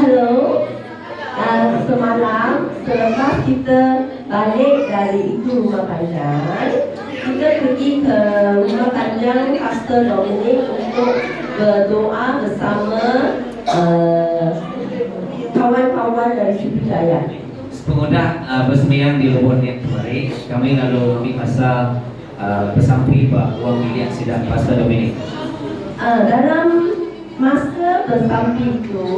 Halo, semalam selepas kita balik dari itu rumah panjang, kita pergi ke rumah panjang Pastor Dominic untuk berdoa bersama kawan-kawan dari Sriwijaya. Pengudah bersembahyang di Lubuk Net kemarin, kami lalu di masa bersampai Pak Wang Milian sidang Pastor Dominic. Dalam masa bersampai itu,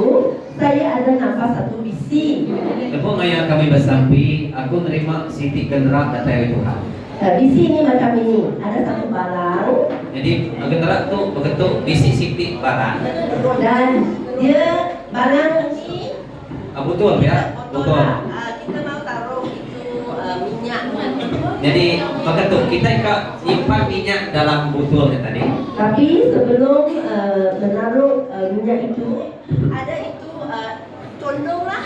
saya ada nampak satu visi. Lepas ngaya kami bersampai, aku menerima Siti Genderak datang Tuhan. Visi ini macam ini, ada satu barang. Jadi Genderak tu begitu visi Siti barang. Dan dia barang ini Betul ya, betul. kita mau taruh itu minyak. Jadi begitu kita nyimpan minyak dalam botolnya tadi. Tapi sebelum menaruh minyak itu, ada itu condong lah.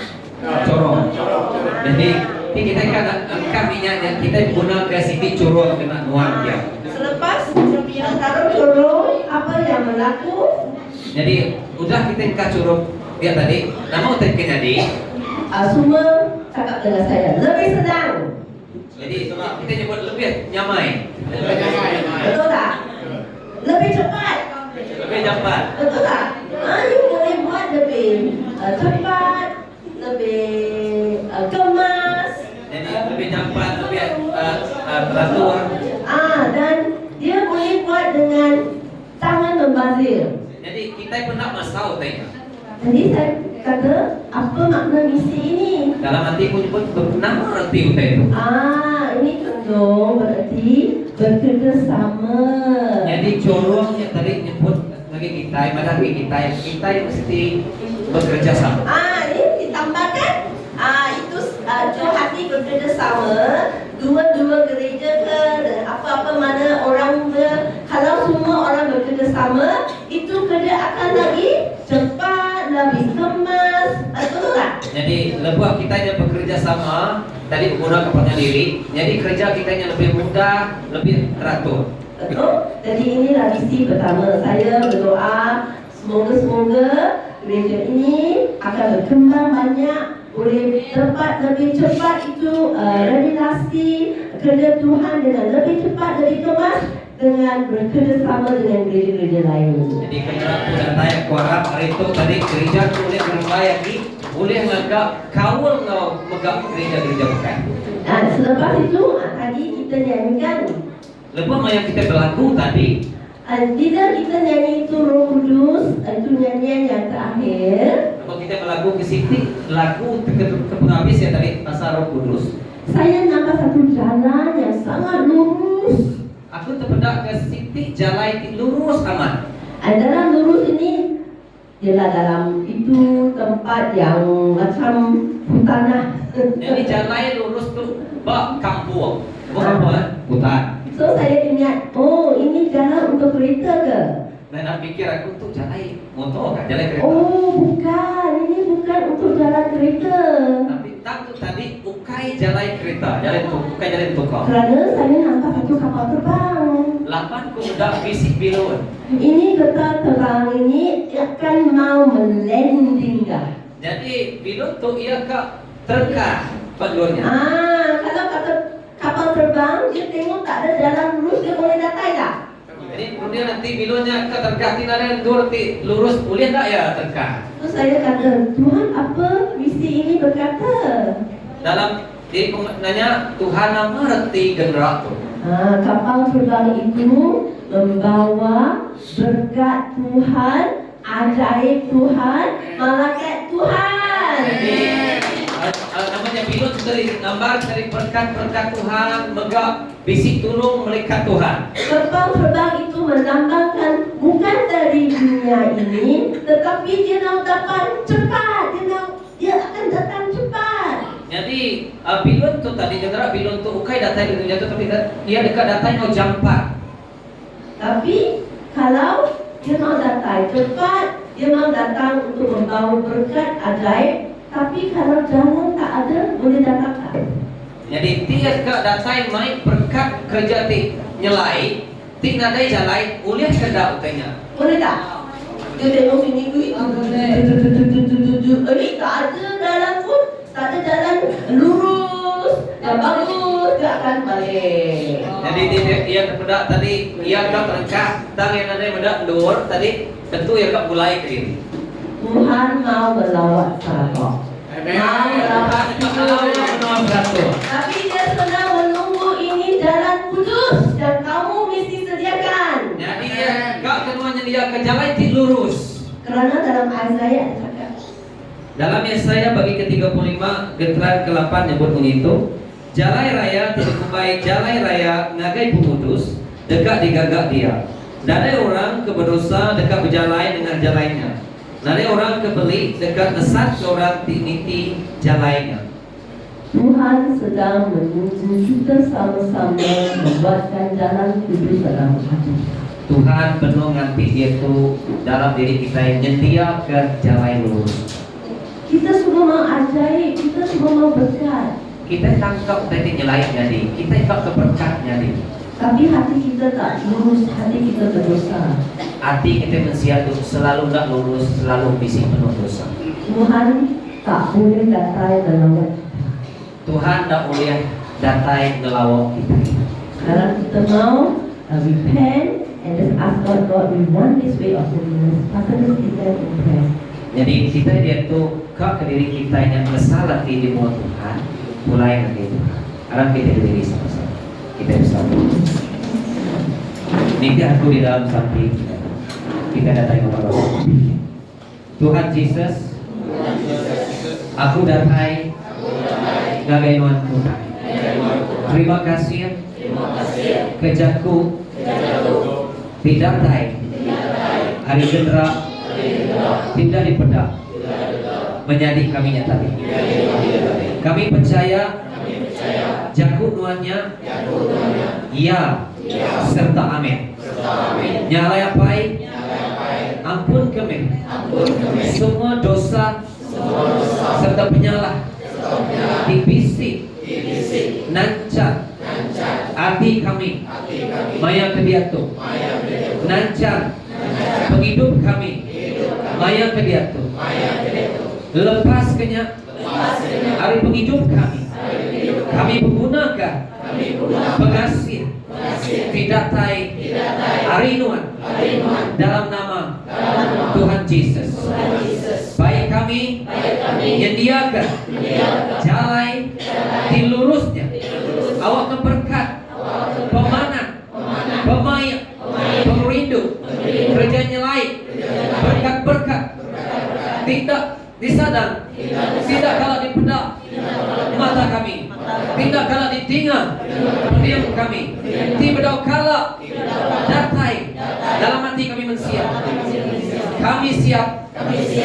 Corong. Jadi kita angkat minyaknya, kita guna ke Siti corong kena nuang dia. Selepas taruh corong, apa yang berlaku? Jadi udah kita angkat corong dia tadi, nama utaknya tadi. Semua cakap dengan saya lebih senang. Jadi kita nyebut lebih nyamai. Betul tak? Lebih cepat. Lebih cepat. Betul tak? You boleh buat lebih cepat, lebih kemas. Jadi lebih cepat, lebih teratur. Dan dia boleh buat dengan tangan membazir. Jadi kita pun nak masau tanya. Jadi saya kata, apa makna misi ini? Dalam hati pun nama arti utai itu. Ini condong berarti bekerjasama. Jadi corong yang tadi nyebut lagi kita, mana kita yang mesti bekerja sama. Ini ditambahkan. Itu hati bekerjasama. Dua gereja ke apa-apa mana orang kalau semua orang bekerjasama, itu kerja akan lagi cepat, lebih kemas. Betul tak? Jadi lebuh kita yang bekerja sama tadi menggunakan kepada diri. Jadi kerja kita yang lebih mudah, lebih teratur. Betul? Jadi inilah visi pertama. Saya berdoa semoga gereja ini akan berkembang banyak, boleh lebih cepat itu relasi kerja Tuhan dengan lebih cepat, lebih kemas dengan bekerjasama dengan gereja-gereja lain. Jadi kenapa dan tanya kuarap hari itu tadi gereja boleh berbayar lagi, boleh ngagak kawal ngau megak gereja-gereja bukan. Dan selepas itu tadi kita nyanyikan. Lepas yang kita berlaku tadi. Tidak kita nyanyi itu Roh Kudus, itu nyanyian yang terakhir. Lepas kita berlaku ke Siti, lagu ke penghabis ya tadi pasal Roh Kudus. Saya nampak satu jalan yang sangat lurus. Aku terpedak ke Siti jalan lurus aman. Dalam lurus ini ialah dalam itu tempat yang macam hutanah. Jadi jalan lurus tu bak kampung, bukan hutan. So saya ingat, ini jalan untuk kereta ke? Dan nak fikir aku tu jalan motor kan, jalan kereta. Bukan, ini bukan untuk jalan kereta. Tapi tak tu tadi ukai jalan kereta, jalan tu, ukai jalan tukar. Kerana saya nampak satu kapal terbang. 8 kuda fisik bilon. Ini kapal terbang ini akan mau melanding dah. Jadi bilon tu ia ke terka balonnya. Kalau kata kapal terbang, dia tengok tak ada jalan lurus, dia boleh datai tak? Jadi kemudian nanti bilonnya ke terka tinggalnya lurus boleh tak ya terka? Terus saya kata, Tuhan apa misi ini berkata? Dalam dia nanya Tuhan nama reti genderak tu. Kapal terbang itu membawa berkat Tuhan, ajaib Tuhan, malaikat Tuhan. Jadi namanya pilot dari gambar dari berkat-berkat Tuhan, megak bisik turun melihat Tuhan. Kapal terbang itu melambangkan bukan dari dunia ini, tetapi dia nak dapat cepat, dia akan datang cepat. Jadi pilot tu tadi genderak pilot tu ukai datang di dunia tu tapi dia dekat datang mau jampat. Tapi kalau dia mau datang cepat, dia mau datang untuk membawa berkat ajaib. Tapi kalau jalan tak ada, boleh datang tak? Jadi dia dekat datang mai berkat kerja ti nyelai, ti nadai jalai, boleh kedak utainya. Boleh tak? Dia tengok sini itu. ia terpedak tadi, ia agak terangkat, tang yang ada medak dur tadi, tentu ia agak mulai ke diri. Tuhan mau berlawat sahabat. Mau berlawat. Tapi dia sedang menunggu ini jalan kudus dan kamu mesti sediakan. Jadi kak keduanya dia ke jalan yang lurus. Kerana dalam Yesaya cakap. Dalam Yesaya bagi ke-35 gentran ke-8 nyebut begitu. Jalai raya tidak baik, jalai raya ngagai pemudus dekat digagak dia. Dari orang keberdosa dekat berjalai dengan jalainya. Dari orang kebeli dekat nesat ke orang tiniti jalainya. Tuhan sedang menuju kita sama-sama membuatkan jalan kudus dalam hati. Tuhan penuh nganti itu dalam diri kita yang menyediakan jalan lurus. Kita semua mau ajaib, kita semua mau berkat. Kita tangkap dari nyelai jadi, kita ikut keberkat jadi. Tapi hati kita tak lurus, hati kita berdosa. Hati kita mensiatu selalu tak lurus, selalu bisi penuh dosa. Tuhan tak boleh datai dalam hati. Tuhan tak boleh datai ngelawak kita. Sekarang kita mau repent and just ask God, we want this way of holiness. Pasal kita impress. Jadi kita dia tu kak ke diri kita yang bersalah di muka Tuhan, mulai nanti Tuhan. Sekarang kita diri sama-sama. Kita bersama. Nanti aku di dalam samping kita datang kepada Allah. Tuhan Yesus, aku datang ngagai nuan Tuhan. Terima kasih kejaku tidak tai hari gendera tidak dipedak menjadi kami nyata. Kami percaya jakut nuannya ya serta amin. Nyalai apai ampun kami semua dosa serta penyalah dibisik nancar hati kami maya kediatu nancar penghidup kami maya kediatu lepas kenyak hari penghidup kami menggunakan pengasih tidak tai harinuan dalam nama Tuhan Yesus. Baik kami menyediakan jalan di lurusnya awak keberkat pemanah pemaya pemerindu kerjanya lain berkat-berkat tidak disadar tidak kalah dipedak mata kami tidak kalah ditinggal diam kami tidak kalah datai dalam hati kami mensiap kami siap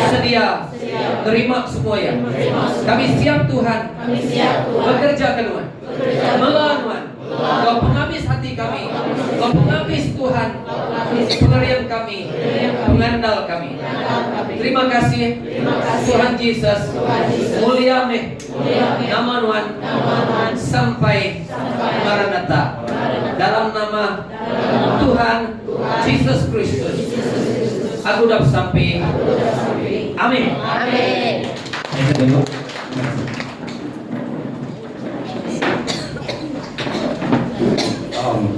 sedia terima semuanya kami siap Tuhan bekerja kedua melawan Kau penghabis hati kami Kau penghabis Tuhan pelarian kami pengandal kami. Terima kasih Tuhan Yesus mulia nama Tuhan sampai Maranatha dalam nama Tuhan Yesus Kristus aku dapat sampai amin.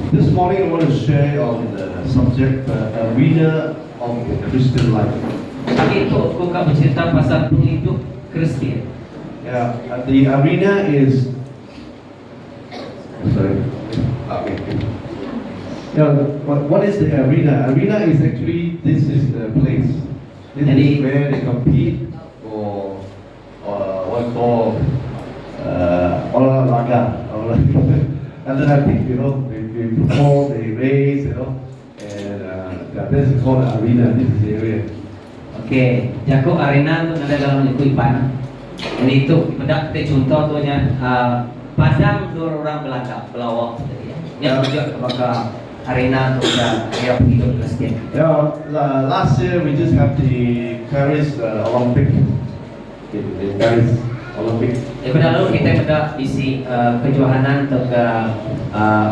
This morning I want to share on the subject arena of the Christian life. Hari itu aku akan bercerita pasal penghidup Kristian. Yeah, the arena is. Sorry. Okay. Yeah, what is the arena? Arena is actually this is the place. This is where they compete for what called olahraga. Athletic, you know, they perform, they race, you know, and this is called arena. This is the area. Oke, jago arena itu ada dalam buku IPAN. Jadi itu pada kita contoh tuhnya padang dua orang Belanda, pelawak. Yang juga kepada arena untuk area hidup Kristen. Yeah, last year we just have the Paris Olympic. The Paris Olympic. Pada lalu kita pada isi kejuaraan untuk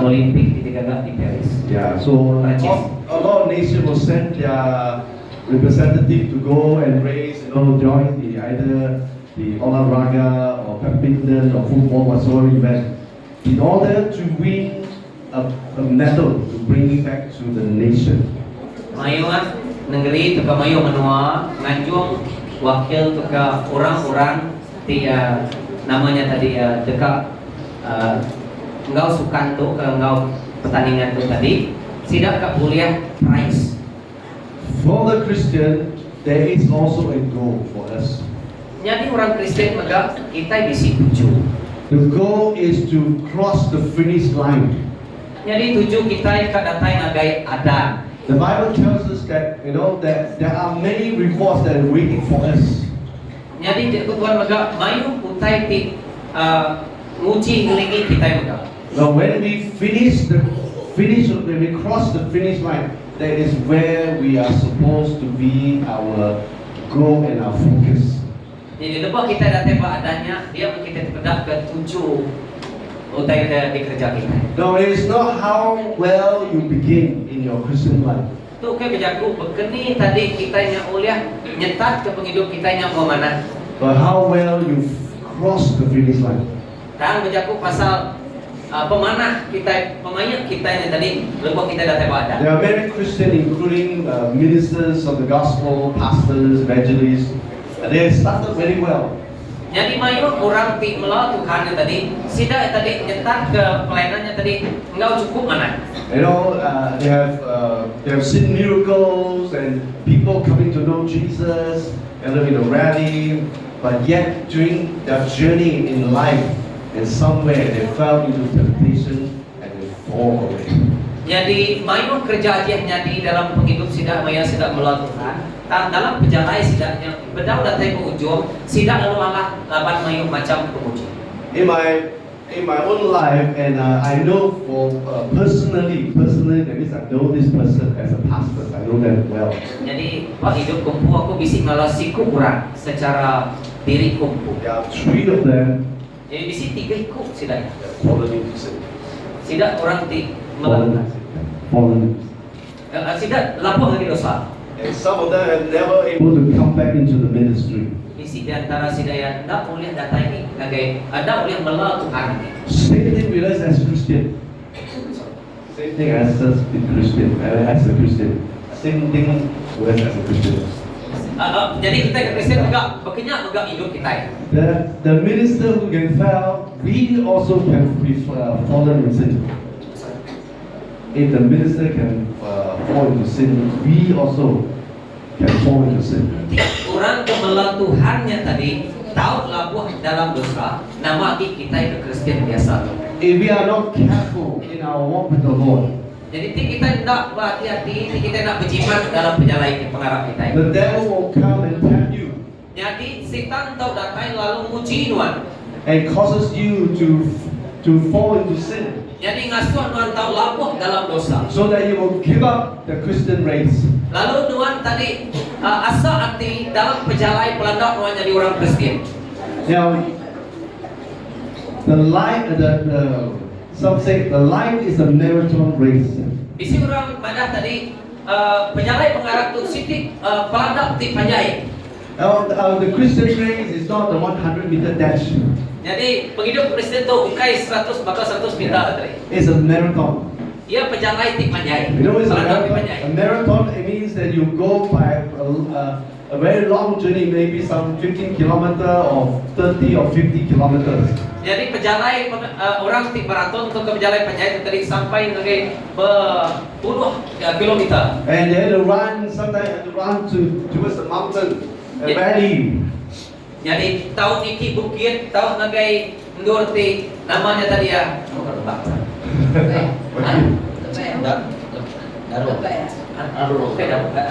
Olimpik di Paris. Yeah, so a lot of nations will send their representative to go and race, you know, join either the olahraga or badminton or football whatsoever event. In order to win a method to bring it back to the nation. Mayu negeri tuka mayu menua nganjung wakil tuka orang-orang di namanya tadi dekat engkau sukanto ke engkau pertandingan tu tadi tidak ke kuliah prize. For the Christian, there is also a goal for us. Jadi orang Kristen maka kita bisi tuju. The goal is to cross the finish line. Jadi tuju kita kadatai nagai ada. The Bible tells us that that there are many rewards that are waiting for us. Jadi Tuhan maka mayu utai ti nguci ngelingi kita maka. But when we when we cross the finish line, that is where we are supposed to be our goal and our focus. Jadi lepas kita datang ke adanya, dia kita terpedak ke tuju utai ke di kerja kita. No, it is not how well you begin in your Christian life, Tu ke bejaku berkeni tadi kita nya uliah nyetat ke penghidup kita nya mau mana. but how well you cross the finish line. Dan bejaku pasal pemanah kita, pemain kita nya tadi lepas kita datang ke adanya. There are many Christians, including ministers of the gospel, pastors, evangelists. They started very well. Jadi mayu orang ti melawan Tuhan nya tadi, sida tadi nyetat ke pelayanannya tadi enggak cukup mana. They have seen miracles and people coming to know Jesus, in a rally, but yet during their journey in life, and somewhere they fell into temptation and they fall away. Jadi mayu kerja aja di dalam penghidup sida maya sida melawan Tuhan. Dalam perjalanan sidaknya bedau datang ke ujung sidak lalu malah laban mayu macam penguji. In my own life, and I know for personally, that means I know this person as a pastor. I know them well. Jadi pak hidup kumpu aku bisik ngalasiku kurang secara diri kumpu. There are 3 of them Jadi bisik 3 ikut sidaknya. fallen into sin. Sidak orang ti melakukan. Fallen. Sidak lapor lagi dosa. And some of them are never able to come back into the ministry. Bisik di antara sidaya ndak boleh datang ini nagai ada boleh melawan Tuhan ini. Same thing with us as Christian. Same thing as us in Christian. As a Christian. Same thing with us as a Christian. Jadi kita ke Kristen juga bekenyak juga hidup kita. The minister who can fail, we also can be fallen in sin. If the minister can fall into sin, we also can fall into sin. Orang kemelah Tuhannya tadi tahu labuh dalam dosa, nama kita ke Kristen biasa. If we are not careful in our walk with the Lord, Jadi kita tidak berhati-hati, kita tidak berjimat dalam perjalanan pengarah kita. the devil will come and tempt you Jadi setan tahu datang lalu muji nuan. and causes you to fall into sin, Jadi ngasuh nuan tahu labuh dalam dosa. so that you will give up the Christian race. Lalu nuan tadi asa arti dalam perjalanan pelandak nuan jadi orang Kristen. Now, some say the life is a marathon race. Bisi orang madah tadi perjalanan pengarah tu sitik pelandak ti panjai. The Christian race is not the 100-meter dash. Jadi penghidup Kristen tu bukai 100 bakal 100 meter tadi. It's a marathon. Ia perjalanan ti panjai. You know, it's Pelandak ti panjai. a marathon. It means that you go by a very long journey, maybe some 15 kilometer or 30 or 50 kilometers. Jadi perjalanan orang ti maraton untuk ke perjalanan panjai itu tadi sampai ke berpuluh kilometer. And they had to run, sometimes had to run towards the mountain, a valley. Jadi tahun ini bukit, tahun nagai ndur ti namanya tadi ya.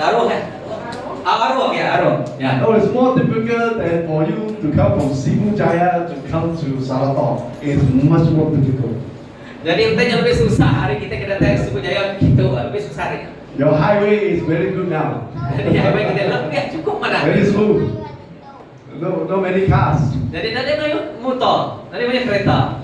Aruh ya. Oh, it's more difficult than for you to come from Sibu Jaya to come to Saratov. It's much more difficult. Jadi kita lebih susah hari kita kedatangan Suku Jaya gitu, lebih susah hari. Your highway is very good now. Jadi apa kita lebih cukup mana? Very smooth. No many cars. Jadi tadi banyak motor, tadi banyak kereta.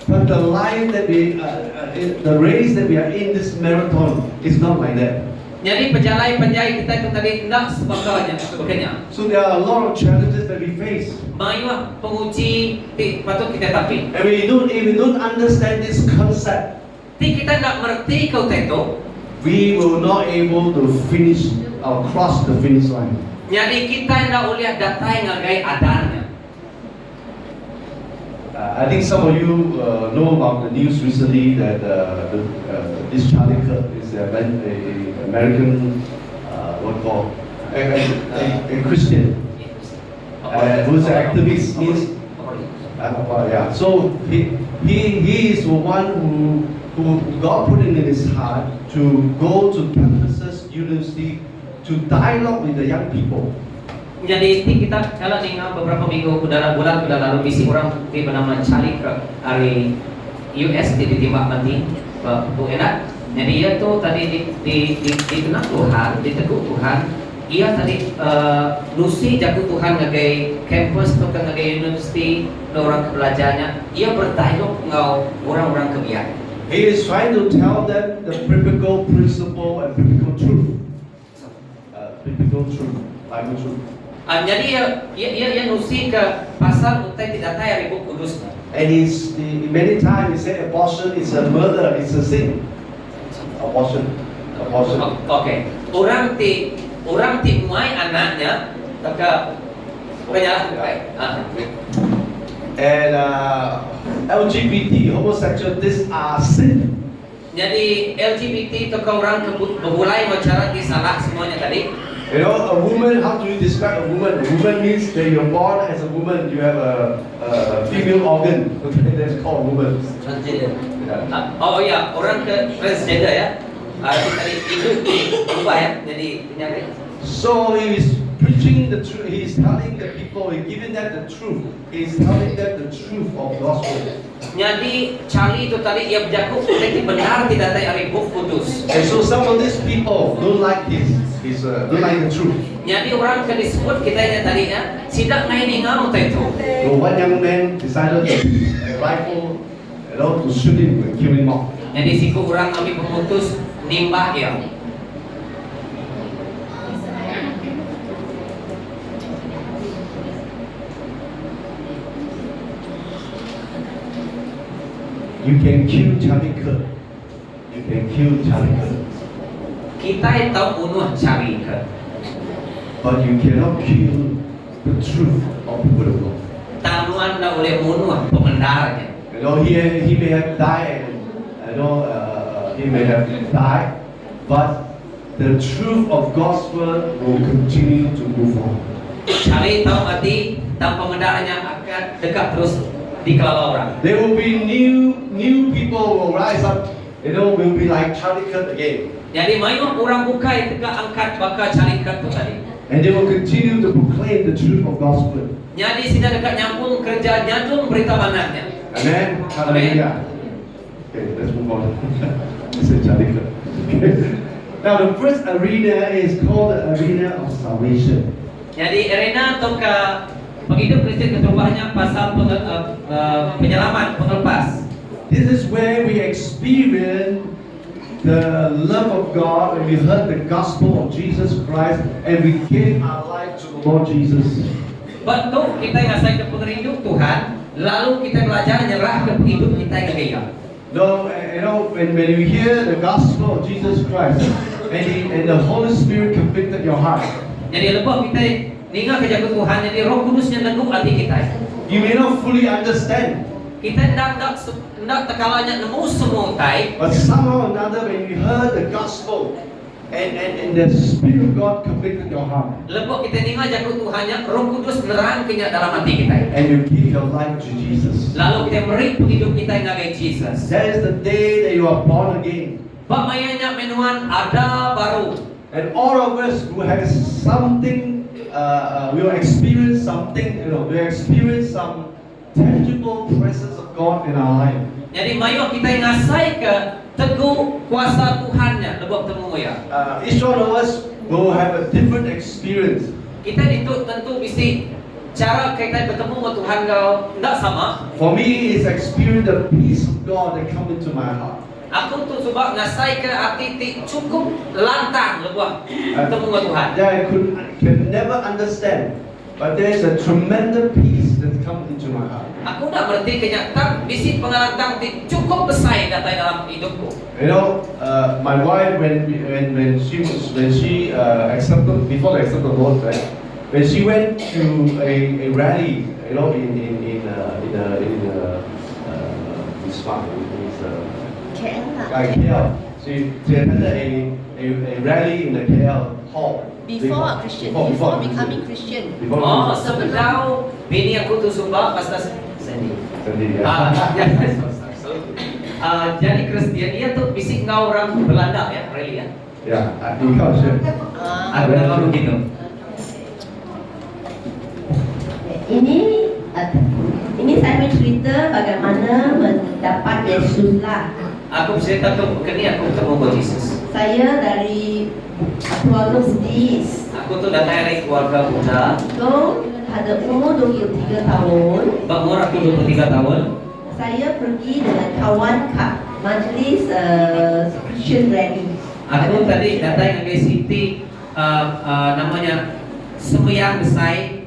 But the life that the race that we are in, this marathon, is not like that. Jadi perjalanan panjang kita itu tadi tidak sebagainya. So there are a lot of challenges that we face. Banyak penguji patut kita tapi. And if we don't understand this concept, ti kita nak merti kau teto. we will not able to finish or cross the finish line. Jadi kita nak boleh datai ngagai adannya. I think some of you know about the news recently that this Charlie Kirk is a American what called a Christian who's an activist. Yeah. So he is the one who God put it in his heart to go to campuses, university, to dialogue with the young people. Jadi kita kalau ingat beberapa minggu bulan lalu misi orang putih bernama Charlie Kirk dari US ditembak mati Bu Enak. Jadi ia tu tadi dikenal Tuhan, diteguh Tuhan. Ia tadi lusi jago Tuhan ngagai kampus atau ngagai universiti orang belajarnya. Ia berdialog ngau orang-orang kebiak. He is trying to tell them the biblical principle and biblical truth. Biblical truth, Bible truth. Jadi ia nusi ke pasal utai tidak tahu ribu kudus. And many times he said abortion is a murder, it's a sin. Abortion. Okay. Orang ti muai anaknya tak banyak. And LGBT, homosexual, these are sin. Jadi LGBT itu kau orang berbulai macam disalah semuanya tadi. You know, a woman, how do you describe a woman? A woman means that you're born as a woman, you have a female organ. Okay, that's called woman. Transgender. Oh ya, orang ke transgender ya. Tadi itu berubah ya, jadi penyakit. So he is preaching the truth. He is telling the people, he giving them the truth. He is telling them the truth of gospel. Jadi Charlie itu tadi ia berjaku tapi benar tidak tahu ribu kudus. And so some of these people don't like don't like the truth. Jadi orang ke disebut kita ini tadi ya, sidak main ingau itu. So one young man decided to use a rifle, to shoot him and kill him off. Jadi siku orang kami pemutus nimbah dia. You can kill Charlie Kirk. You can kill Charlie Kirk. Kita tahu bunuh Charlie Kirk. But you cannot kill the truth of people of God. Tamuan tak boleh bunuh pembendaranya. He may have died. He may have died, but the truth of gospel will continue to move on. Charlie tahu mati, tanpa pembendaranya akan dekat terus dikelola orang. There will be new people will rise up. Will be like Charlie Kirk again. Jadi mayung orang bukai tegak angkat bakal Charlie Kirk tu tadi. And they will continue to proclaim the truth of gospel. Jadi sida dekat nyambung kerja nyambung berita benarnya. Amen. Hallelujah. Okay, let's move on. This is Charlie Kirk. Okay. Now the first arena is called the arena of salvation. Jadi arena atau ke penghidup Kristen keterubahannya pasal penyelamat, penglepas. This is where we experience the love of God when we heard the gospel of Jesus Christ and we gave our life to the Lord Jesus. Bentuk kita yang asal ke penghidup Tuhan, lalu kita belajar nyerah ke penghidup kita yang gaya. When you hear the gospel of Jesus Christ and the Holy Spirit convicted your heart. Jadi lepas kita ingat kerja Tuhan, jadi Roh Kudusnya neguh hati kita. You may not fully understand. Kita tidak tekalanya nemu semua tai. But somehow or another, when you heard the gospel and the Spirit of God convicted your heart, lepas kita ingat jago Tuhannya, Roh Kudus nerang kenya dalam hati kita. and you give your life to Jesus, Lalu kita beri hidup kita yang ngagai Jesus. that is the day that you are born again. Pak mayanya menuan ada baru. And all of us who has something, we will experience something. We experience some tangible presence of God in our life. Jadi mayo kita ngasai ke teguh kuasa Tuhannya lebok temu ya. Each one of us will have a different experience. Kita itu tentu mesti cara kita bertemu dengan Tuhan kau tidak sama. For me, it's experience the peace of God that come into my heart. Aku tu sebab ngasai ke hati cukup lantang lebok bertemu dengan Tuhan. That I can never understand, but there is a tremendous peace that come into my heart. Aku nak berhenti kenyataan bisi pengalatan ti cukup besar datang dalam hidupku. You know, my wife when she accepted before they accepted the Lord, right? When she went to a rally, you know, in this farm, KL. She attended a rally in the KL hall. Before a Christian, before becoming Christian. Oh, sebelum bini aku tu sumpah pastor Sandy. Sandy, Jadi Kristen dia tu bisik ngau orang Belanda ya, really ya. Ya, di culture. Aku dengar begitu. Ini saya mencerita bagaimana mendapat Yesus lah. Aku cerita tu kini aku ketemu Yesus. Saya dari keluarga Buddhis. Aku tu datang dari keluarga Buddha. So, pada umur 23 tahun, Umur aku 23 tahun. saya pergi dengan kawan kat majlis Christian Rally. Aku tadi datang dari City namanya Sembiang Besar.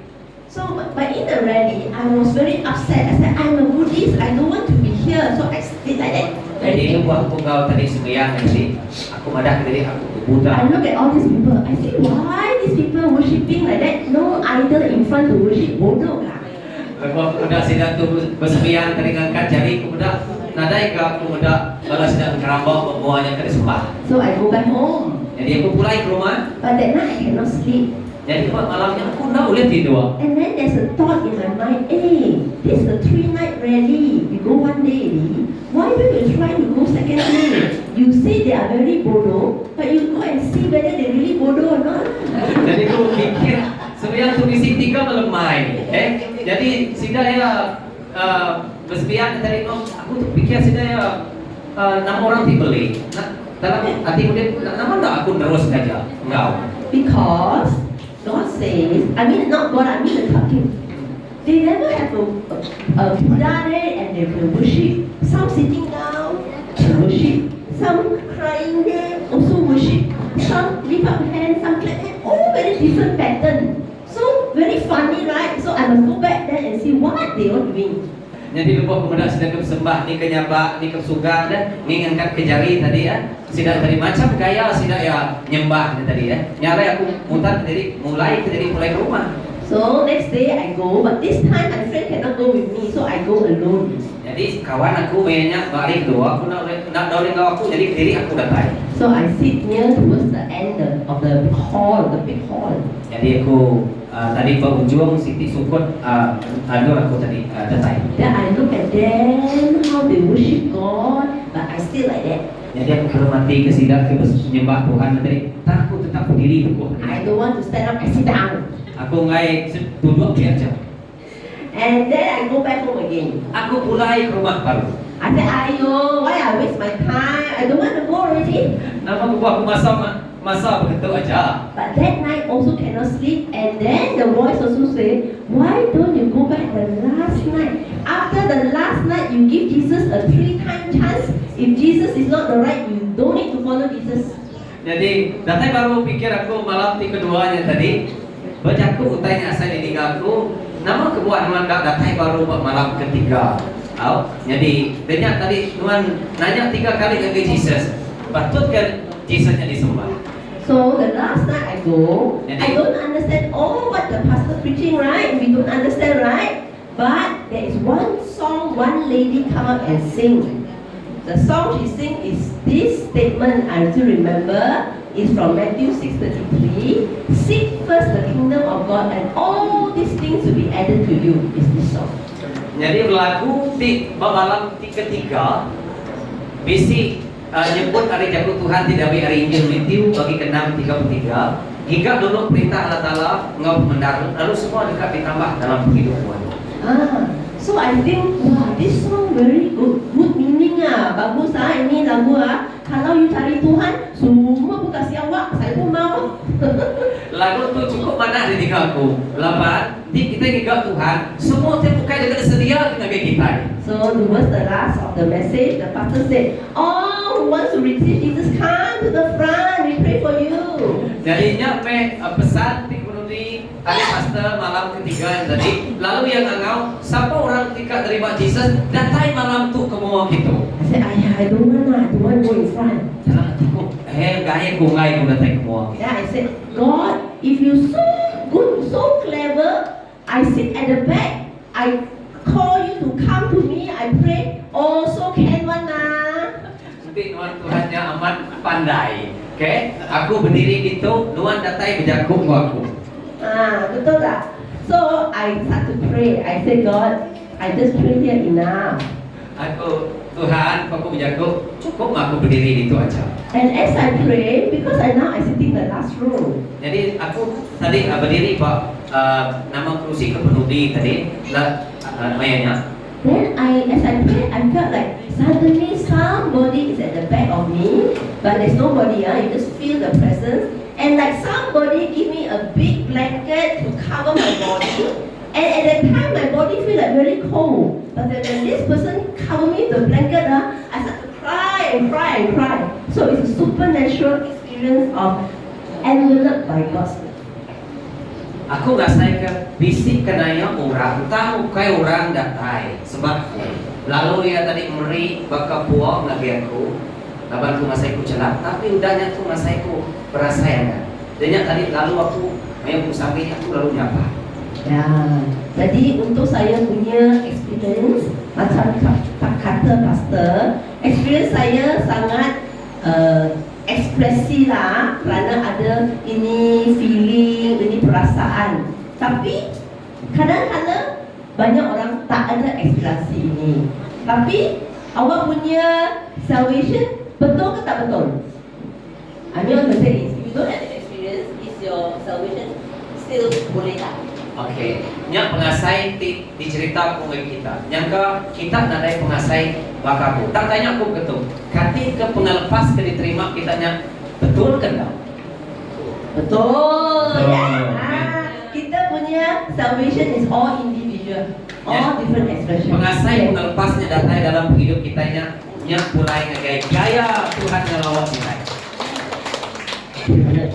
So, but in the rally, I was very upset. I said, I'm a Buddhist. I don't want to be here. So I stayed like that. Jadi itu aku kau tadi sembiang nanti. Aku madah dari aku ke Buddha. I look at all these people. I say, why these people worshipping like that? No idol in front to worship. Bodoh lah. Aku udah sedang tu bersembiang tadi ngangkat jari aku udah nadai ke aku udah balas sedang kerambok membuahnya ke sembah. So I go back home. Jadi aku pulang ke rumah. But that night I cannot sleep. Jadi malamnya aku nak boleh tidur. And then there's a thought in my mind, hey, this is a 3-night rally. We go one day, why don't you try to go second day? You say they are very bodoh, but you go and see whether they really bodoh or not. Jadi aku fikir sembiang tu isi 3 malam mai. Jadi sida ya bersembiang tadi aku tu fikir sida ya 6 orang ti beli. Dalam hati muda nama tak aku terus saja. Engau. Because God says, I mean not God, I mean the talking. They never have a Buddha there and they will worship. Some sitting down to worship. Some crying there also worship. Some lift up hands, some clap hands. All very different pattern. So very funny, right? So I must go back there and see what they are doing. Jadi lupa kemudian sedang sembah ni kenyabak ni kesugar dan ni ngangkat ke jari tadi ya. Sida tadi macam gaya sida ya nyembah tadi ya. Nyalai aku mutar dari mulai ke rumah. So next day I go, but this time my friend cannot go with me, so I go alone. Jadi kawan aku banyak balik dua, aku nak daulin kau aku jadi diri aku datang. So I sit near towards the end of the hall, the big hall. Jadi aku tadi pengunjung Siti Sukut adur aku tadi datang. Then I look at them, how they worship God, but I still like that. Jadi aku hormati ke sida ke menyembah Tuhan tadi. Tak aku tetap berdiri dulu. I don't want to stand up and sit down. Aku ngai duduk biasa. And then I go back home again. Aku pulai ke rumah baru. I said, ayo, why I waste my time? I don't want to go already. Nama aku buat masa begitu aja. But that night also cannot sleep. And then the voice also say, why don't you go back the last night? After the last night, you give Jesus a 3-time chance. If Jesus is not the right, you don't need to follow Jesus. Jadi datang baru pikir aku malam keduanya tadi. Baca aku utainya asal ini aku. Nama kebuat nuan datang baru malam ketiga. Jadi banyak tadi nuan nanya 3 kali ke Jesus. Patut kan Jesusnya disembah. So the last night I go, I don't understand all what the pastor preaching, right? We don't understand, right? But there is one song, one lady come up and sing. The song she sing is this statement I still remember. Is from Matthew 6:33. Seek first the kingdom of God and all these things will be added to you. Is this song. Jadi berlaku di malam ketiga bisi nyebut hari jatuh Tuhan tidak beri hari Injil Matthew bagi ke-6:33. Jika dulu perintah Allah Ta'ala ngau mendarat lalu semua dekat ditambah dalam kehidupan. So I think, wow, this song very good meaning bagus ini lagu Kalau you cari Tuhan, semua bukan siawak, saya pun mau. Lagu tu cukup mana di aku. Lapan, di kita giga Tuhan, semua terbuka dengan sedia dengan kita. So towards the last of the message, the pastor said, all who wants to receive Jesus, come to the front, we pray for you. Jadinya pesan di tadi pastor malam ketiga yang tadi, lalu yang engkau, siapa orang ketika terima Jesus, datang malam tu ke rumah kita. I said, Ayah, I don't want to go in front. Jangan aku, gaya kungai aku datang ke rumah. Then I said, God, if you so good, so clever, I sit at the back, I call you to come to me, I pray, also can one lah. Nanti Tuhannya amat pandai. Okay, aku berdiri gitu, Tuhan datang berjaku ke aku. Betul tak? So I start to pray. I say, God, I just pray here enough. Aku, Tuhan, aku berjaku, cukup aku berdiri itu aja. And as I pray, because now I sitting in the last row. Jadi aku tadi berdiri pak nama kursi kepenudi tadi lah mayanya. Then as I pray, I felt like suddenly somebody is at the back of me, but there's nobody. You just feel the presence, and like somebody give me a big blanket to cover my body. And at that time, my body feel like very cold. But then when this person cover me with the blanket, I start to cry and cry and cry. So it's a supernatural experience of enveloped by God's love. Aku rasai ke bisik kenanya orang tahu kai orang datai sebab lalu dia tadi meri baka puak lagi aku laban aku ngasai ku celak tapi udahnya tu ngasai ku perasaan kan dan tadi lalu aku main sampai aku lalu nyapa. Ya, jadi untuk saya punya experience macam kata pastor, experience saya sangat ekspresi lah kerana ada ini feeling, ini perasaan. Tapi kadang-kadang banyak orang tak ada ekspresi ini. Tapi awak punya salvation betul ke tak betul? I mean what I'm saying is, if you don't have the experience, is your salvation still boleh tak? Okey, yang pengasai dicerita dengan kita. Yang kita nadai pengasai bakaku. Tak tanya aku betul. Ketika pengelepas ke diterima kitanya betul ke tak? Betul. Betul. Ya. Kita punya salvation is all individual, all different expression. Pengasai pengelepasnya datang dalam hidup kitanya. Yang mulai ngegaya Tuhan ngelawat kita. Okay.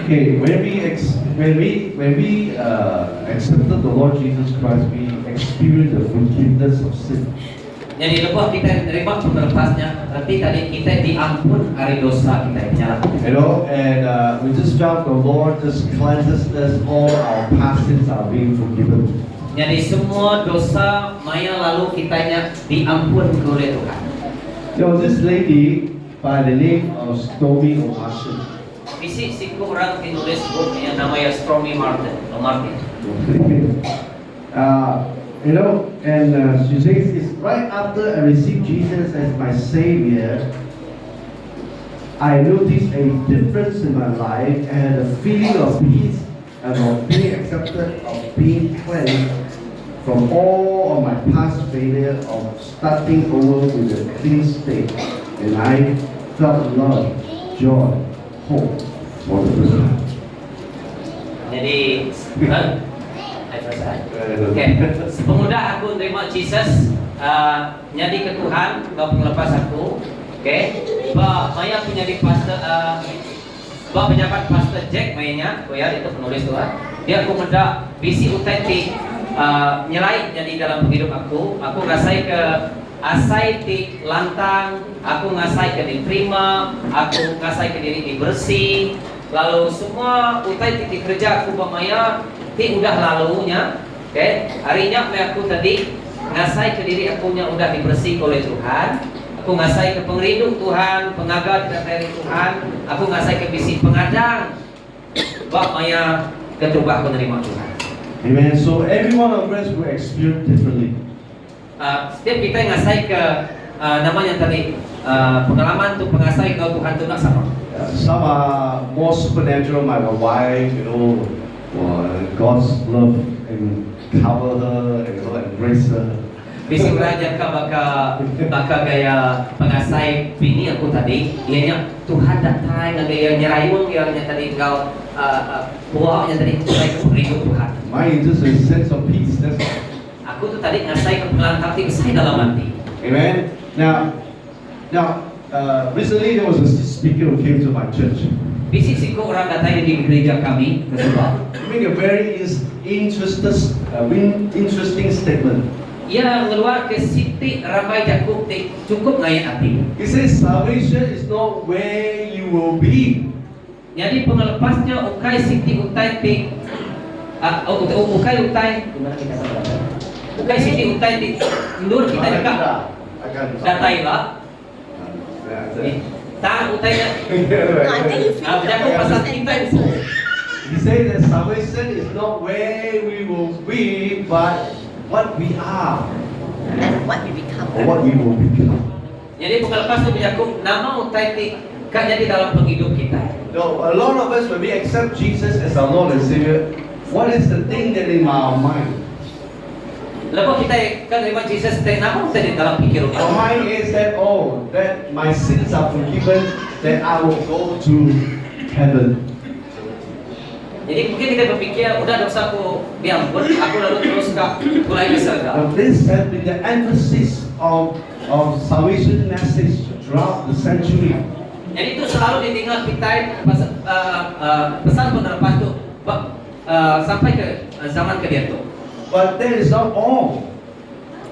Okay, when we accepted the Lord Jesus Christ, we experienced the forgiveness of sin. Jadi lepas kita menerima pengelepasnya, berarti tadi kita diampun hari dosa kita yang You know, and we just felt the Lord just cleanses us, all our past sins are being forgiven. Jadi semua dosa maya lalu kitanya diampun oleh Tuhan. There was this lady by the name of Stormy O'Martin. Visi siku orang tinulis buku yang namanya Stormy Martin. You know, and she says it's right after I received Jesus as my Savior, I noticed a difference in my life and a feeling of peace and of being accepted, of being cleansed from all of my past failure, of starting over with a clean state. And I felt love, joy, hope for the first time. Jadi, okay. Sepemuda aku menerima Jesus, jadi ke Tuhan, bapa pengelepas aku, okay. Maya punya di pastor, bapa pejabat pastor Jack Mayanya, ya itu penulis Tuhan. Dia aku mendak visi otentik, nyelai jadi dalam hidup aku rasai ke asai ti lantang, aku ngasai ke diterima, aku ngasai ke diri dibersih, lalu semua utai titik kerja aku Maya ti udah lalunya, okay. Harinya aku tadi ngasai ke diri aku nya udah dibersih oleh Tuhan, aku ngasai ke pengrindu Tuhan, pengagal dari Tuhan, aku ngasai ke bisi pengadang, bab Maya ketubah menerima Tuhan. Amen. So every one of us will experience differently. Setiap kita ngasai ke namanya tadi pengalaman tu pengasai kau Tuhan tu nak sama. Some are more supernatural, my wife, you know, God's love and cover her, and, you know, embrace her. Bisi belajar ke baka gaya pengasai bini aku tadi, ianya Tuhan datang dengan gaya nyerayung yang tadi kau buah yang tadi kau rindu Tuhan. Mine is just a sense of peace. That's all. Aku tu tadi ngasai ke pelan hati besar dalam hati. Amen. Now, recently there was a speaker who came to my church. Bisi siko orang datang di gereja kami ke Subang. He made a very interesting statement. Ia ngeluar ke siti ramai jakuk cukup ngaya hati. He says salvation is not where you will be. Jadi pengelepasnya ukai siti utai ti ukai utai gimana kita kata? Ukai siti utai ti nur kita dekat datai lah. Tak utai nya. No, I think you feel Jakuk pasal kita itu. He says that salvation is not where we will be, but what we are and what we become. or what we will become. Jadi pengelepas itu Jakuk nama utai ti kan jadi dalam penghidup kita. No, a lot of us, when we accept Jesus as our Lord and Savior, what is the thing that in our mind? Lepas kita kan terima Jesus, nama utai di dalam pikiran Our mind is that, oh, that my sins are forgiven, that I will go to heaven. Jadi mungkin kita berpikir, udah dosaku diampun, aku lalu terus mulai ke surga. Now, this has been the emphasis of salvation message throughout the century. Jadi itu selalu ditinggal kita pesan penerpas itu sampai ke zaman kedua itu. But that is not all.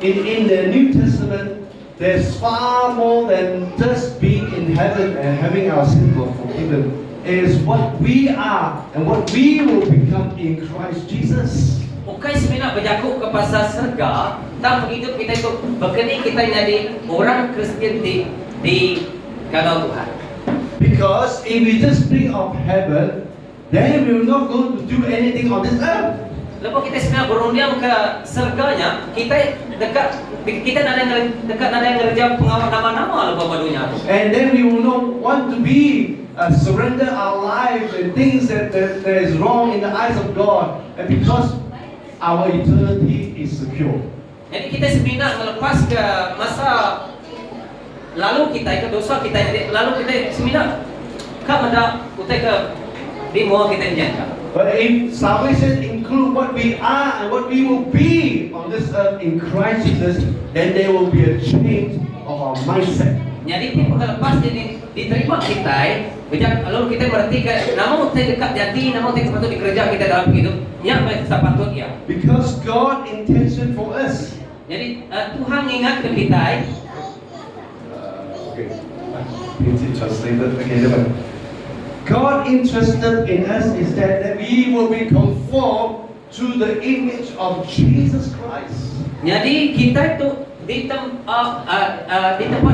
In the New Testament, there's far more than just being in heaven and having our sins forgiven. It is what we are and what we will become in Christ Jesus. Bukan sebenarnya berjakuk ke pasal surga, tak hidup kita itu begini kita jadi orang Kristen di kalau Tuhan. Because if we just think of heaven, then we will not going to do anything on this earth. Lepas kita sebenarnya berundiam ke surganya, kita dekat ada yang dekat ada yang kerja pengawal nama-nama lepas badunya. And then we will not want to be surrender our life and things that is wrong in the eyes of God, and because our eternity is secure. Jadi kita sebenarnya melepas ke masa lalu kita ke dosa kita, lalu kita sebenarnya kan ada kita ke di mau kita jangan. But if salvation include what we are and what we will be on this earth in Christ Jesus, then there will be a change of our mindset. Jadi lepas jadi diterima kita, lalu kita berarti nama kita dekat jadi, nama kita patut dikerja kita dalam hidup, yang sepatutnya. Because God intention for us. Jadi Tuhan ingat ke kita. Okay, easy translated. Okay, never. God interested in us is that we will be conformed to the image of Jesus Christ. Jadi kita itu di tempat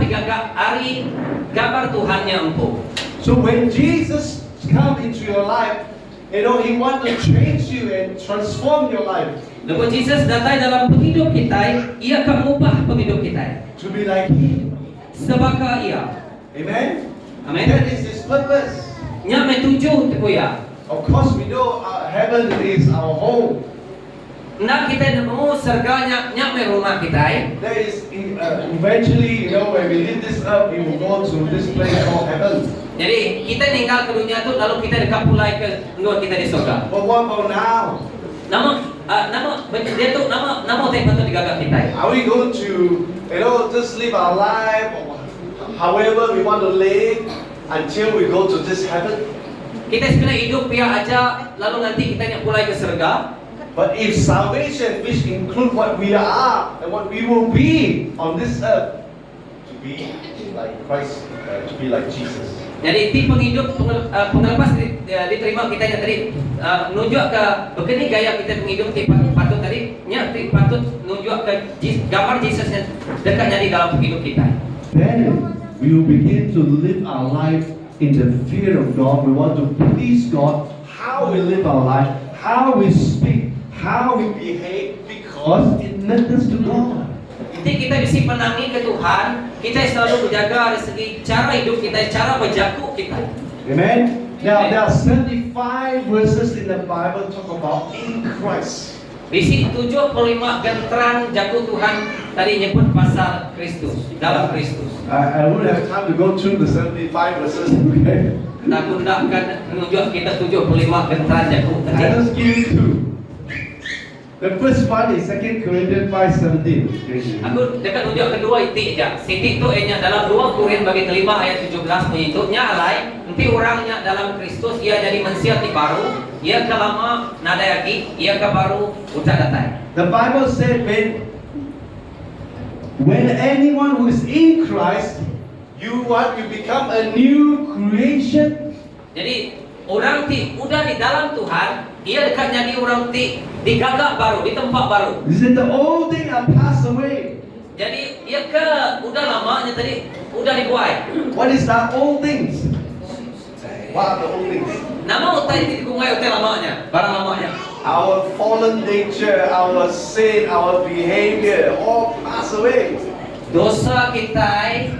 digagak hari gambar Tuhannya empuk. So when Jesus come into your life, you know He want to change you and transform your life. Lepas Jesus datang dalam hidup kita, Ia akan mengubah hidup kita. To be like Him. Sebaka Ia. Amen. Amen. That is His purpose. Nya metuju tu ya. Of course, we know heaven is our home. Nak kita nemu surganya nya me rumah kita. There is eventually, you know, when we leave this earth, we will go to this place called heaven. Jadi kita tinggal ke dunia tu, lalu kita dekat pulai ke luar kita di surga. But what about now? Nama dia tu nama tempat tu digagak kita. Are we going to, you know, just live our life, or however we want to live, until we go to this heaven? Kita sebenarnya hidup biar aja, lalu nanti kita nak pulai ke surga. But if salvation, which include what we are and what we will be on this earth, to be like Christ, to be like Jesus. Jadi tim penghidup pengelepas diterima kita yang tadi menunjuk ke begini gaya kita menghidup patut tadi nya patut menunjuk ke gambar Yesus yang dekatnya di dalam hidup kita. Then we will begin to live our life in the fear of God. We want to please God. How we live our life, how we speak, how we behave, because it matters to God. Jadi kita bisa menangi ke Tuhan, kita selalu menjaga dari segi cara hidup kita, cara berjakuk kita. Amen. Now there are 75 verses in the Bible talk about in Christ. Di sini 75 gentran jakuk Tuhan tadi nyebut pasal Kristus, dalam Kristus. I wouldn't have time to go through the 75 verses. Okay. Takut tak akan menunjuk kita 75 gentran jakuk I tadi. just give you two. The first one is 2 Corinthians 5:17. Aku dekat tunjuk kedua itik aja. Sitik tu nya dalam 2 Korin bagi kelima ayat 17 bunyi itu nya alai nanti orangnya dalam Kristus ia jadi manusia ti baru, ia ke lama nada lagi, ia ke baru udah datang. The Bible said when anyone who is in Christ, you become a new creation. Jadi orang ti udah di dalam Tuhan, ia dekat jadi orang ti di gagak baru, di tempat baru. He said the old thing are passed away. Jadi ia ke udah lamanya tadi udah dibuai. What is that old things? What are the old things? Nama utai ti kungai utai lamanya, barang lamanya. Our fallen nature, our sin, our behavior, all pass away. Dosa kita,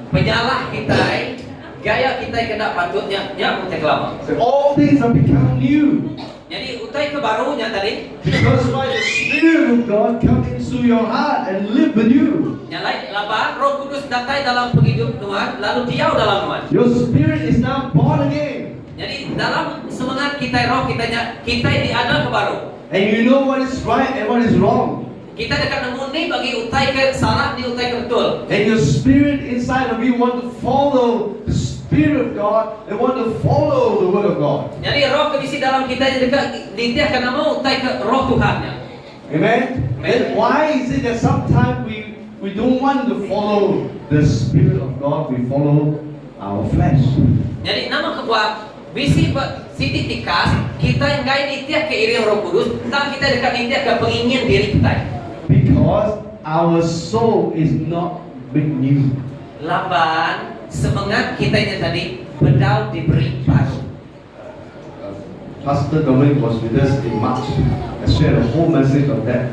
penyalah kita, gaya kita kena patutnya nya utai lama. So all things have become new. Jadi utai ke barunya tadi, Because why the Spirit of God come into your heart and live with you. nyalai laba Roh Kudus datang dalam penghidup Tuhan, lalu diau dalam Tuhan. Your spirit is now born again. Jadi dalam semangat kita roh kita diada ke baru. And you know what is right and what is wrong. Kita dekat nemu ni bagi utai ke salah, ni utai ke betul. And your spirit inside of you want to follow the Spirit of God and want to follow the Word of God. Jadi roh kebisi dalam kita yang dekat ditiapkan nama utai ke roh Tuhannya. Amen? Then why is it that sometimes we don't want to follow the Spirit of God, we follow our flesh? Jadi nama kebuat bisi siti tikas kita yang gaya ditiap ke iri Roh Kudus, tak kita dekat ditiap ke pengingin diri kita. Because our soul is not made new. Laban semangat kita yang tadi bedau diberi baru. Pastor Dominic was with us in March. I shared a whole message on that.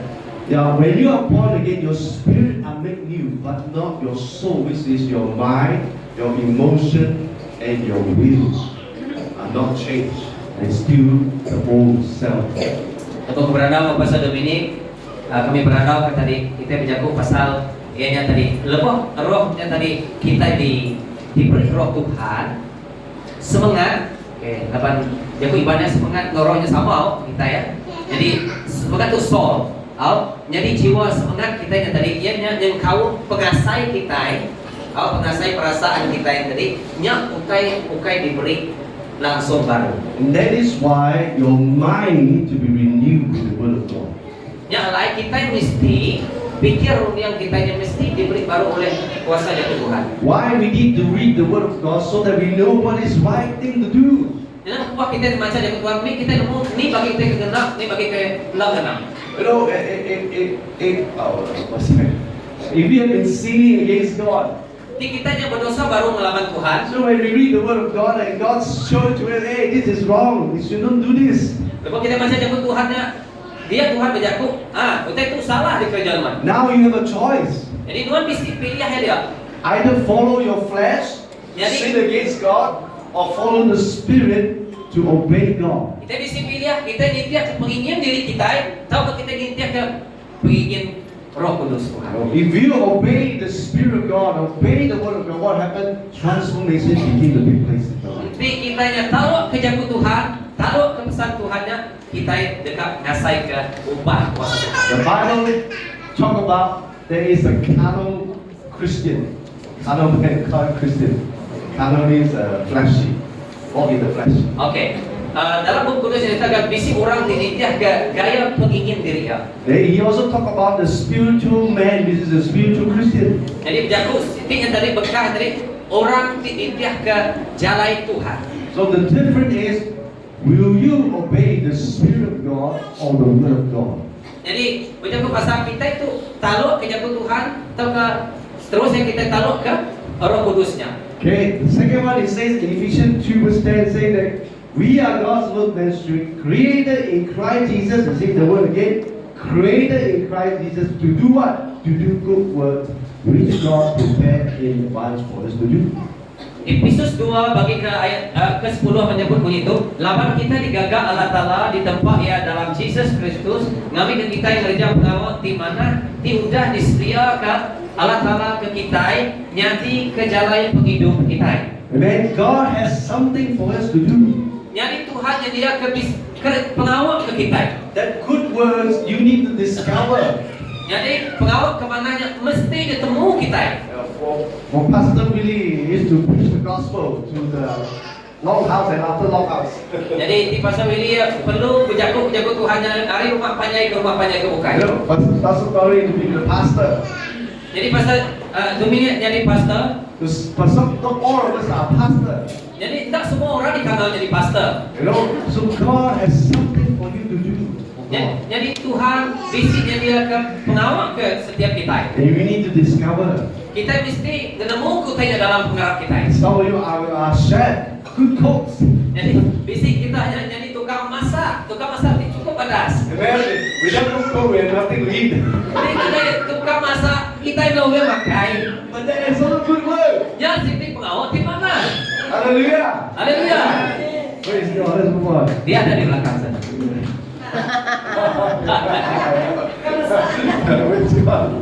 Yeah, when you are born again, your spirit are made new, but not your soul, which is your mind, your emotion, and your will are not changed. And still the old self. Untuk berandau pasal Dominik, kami berandau kan tadi kita berjago pasal ianya tadi lebih rohnya tadi kita diberi roh Tuhan semangat. Oke, lapan jago ibadah semangat rohnya sama kita ya. Jadi semangat tu soul. Jadi jiwa semangat kita yang tadi ianya yang kau pengasai kita, pengasai perasaan kita yang tadi nya ukai diberi langsung baru. And that is why your mind need to be renewed with the Word of God. Yang lain kita mesti pikir yang kita mesti diberi baru oleh kuasa dari Tuhan. Why we need to read the Word of God so that we know what is right thing to do. Jangan kuat kita membaca dari Tuhan ni kita nemu ni bagi kita kegenap, ni bagi ke genap. You know, if we have been sinning against God, Ni kita yang berdosa baru melawan Tuhan. so when we read the Word of God and God shows to us, hey, this is wrong, you shouldn't do this. Lepas kita baca dari Tuhannya, dia Tuhan berjaku, kita itu salah di kerjaan Tuhan. Now you have a choice. Jadi Tuhan mesti pilih dia. Either follow your flesh, sin against God, or follow the Spirit to obey God. Kita mesti pilih, kita nitiak ke pengingin diri kita, atau kita nitiak ke pengingin Roh Kudus Tuhan. If you obey the Spirit of God, obey the Word of God, what happened? Transformation begin to take place in your life. Nanti kita taruh ke jaku Tuhan, taruh ke pesan Tuhannya, kita dekat ngasai ke ubah kuasa Tuhan. The Bible talk about there is a carnal Christian. Carnal man called Christian. Carnal means fleshy, walk in the flesh. Oke. Dalam buku kudus dikatakan bisi orang tinitiah gaya pengingin diri ya. He also talk about the spiritual man, which is a spiritual Christian. Jadi berjaku siti yang tadi bekah tadi orang tinitiah ke jalan Tuhan. So the difference is, will you obey the Spirit of God or the Word of God? Jadi berjaku pasal kita itu taruh ke jaku Tuhan atau ke seterusnya kita taruh ke Roh Kudusnya. Okay, the second one it says in Ephesians 2 verse 10 saying that we are God's workmanship, created in Christ Jesus. I say the word again, created in Christ Jesus to do what? To do good works which God prepared in advance for us to do. Efesus 2 bagi ke ayat ke-10 menyebut begitu, lawan kita digagak Allah Ta'ala di tempat ya dalam Jesus Kristus, ngami ke kita yang kerja pengawal di mana diudah disediakan Allah Ta'ala ke kita nyati ke jalan penghidup kita. Amen. God has something for us to do. Nyari Tuhan yang dia pengawal ke kita. That good words you need to discover. Jadi pengawal kemananya mesti ditemu kita. For Pastor Billy is to preach the gospel to the long house and after long house. Jadi di Pastor Willy perlu berjago Tuhannya dari rumah panjai ke rumah panjai ke bukan. You know, Pastor Corey to be the pastor. Jadi Pastor Dominic jadi pastor. But not all of us are pastor. Jadi tidak semua orang dikenal jadi pastor. You know, so God has something for you to do. Jadi Tuhan bisiknya dia ke pengawal ke setiap kita. And we need to discover. Kita mesti menemu kutanya dalam pengarap kita. Some of you are chef, good cooks. Jadi bisik kita hanya jadi tukang masak itu cukup padas. Imagine, we don't cook, we have nothing to eat. Jadi kita tukang masak kita yang boleh makan. But that is all good work. Ya sini pengawal di mana? Hallelujah. Haleluya. Praise God. Let's move on. Dia ada di belakang sana. Praise God.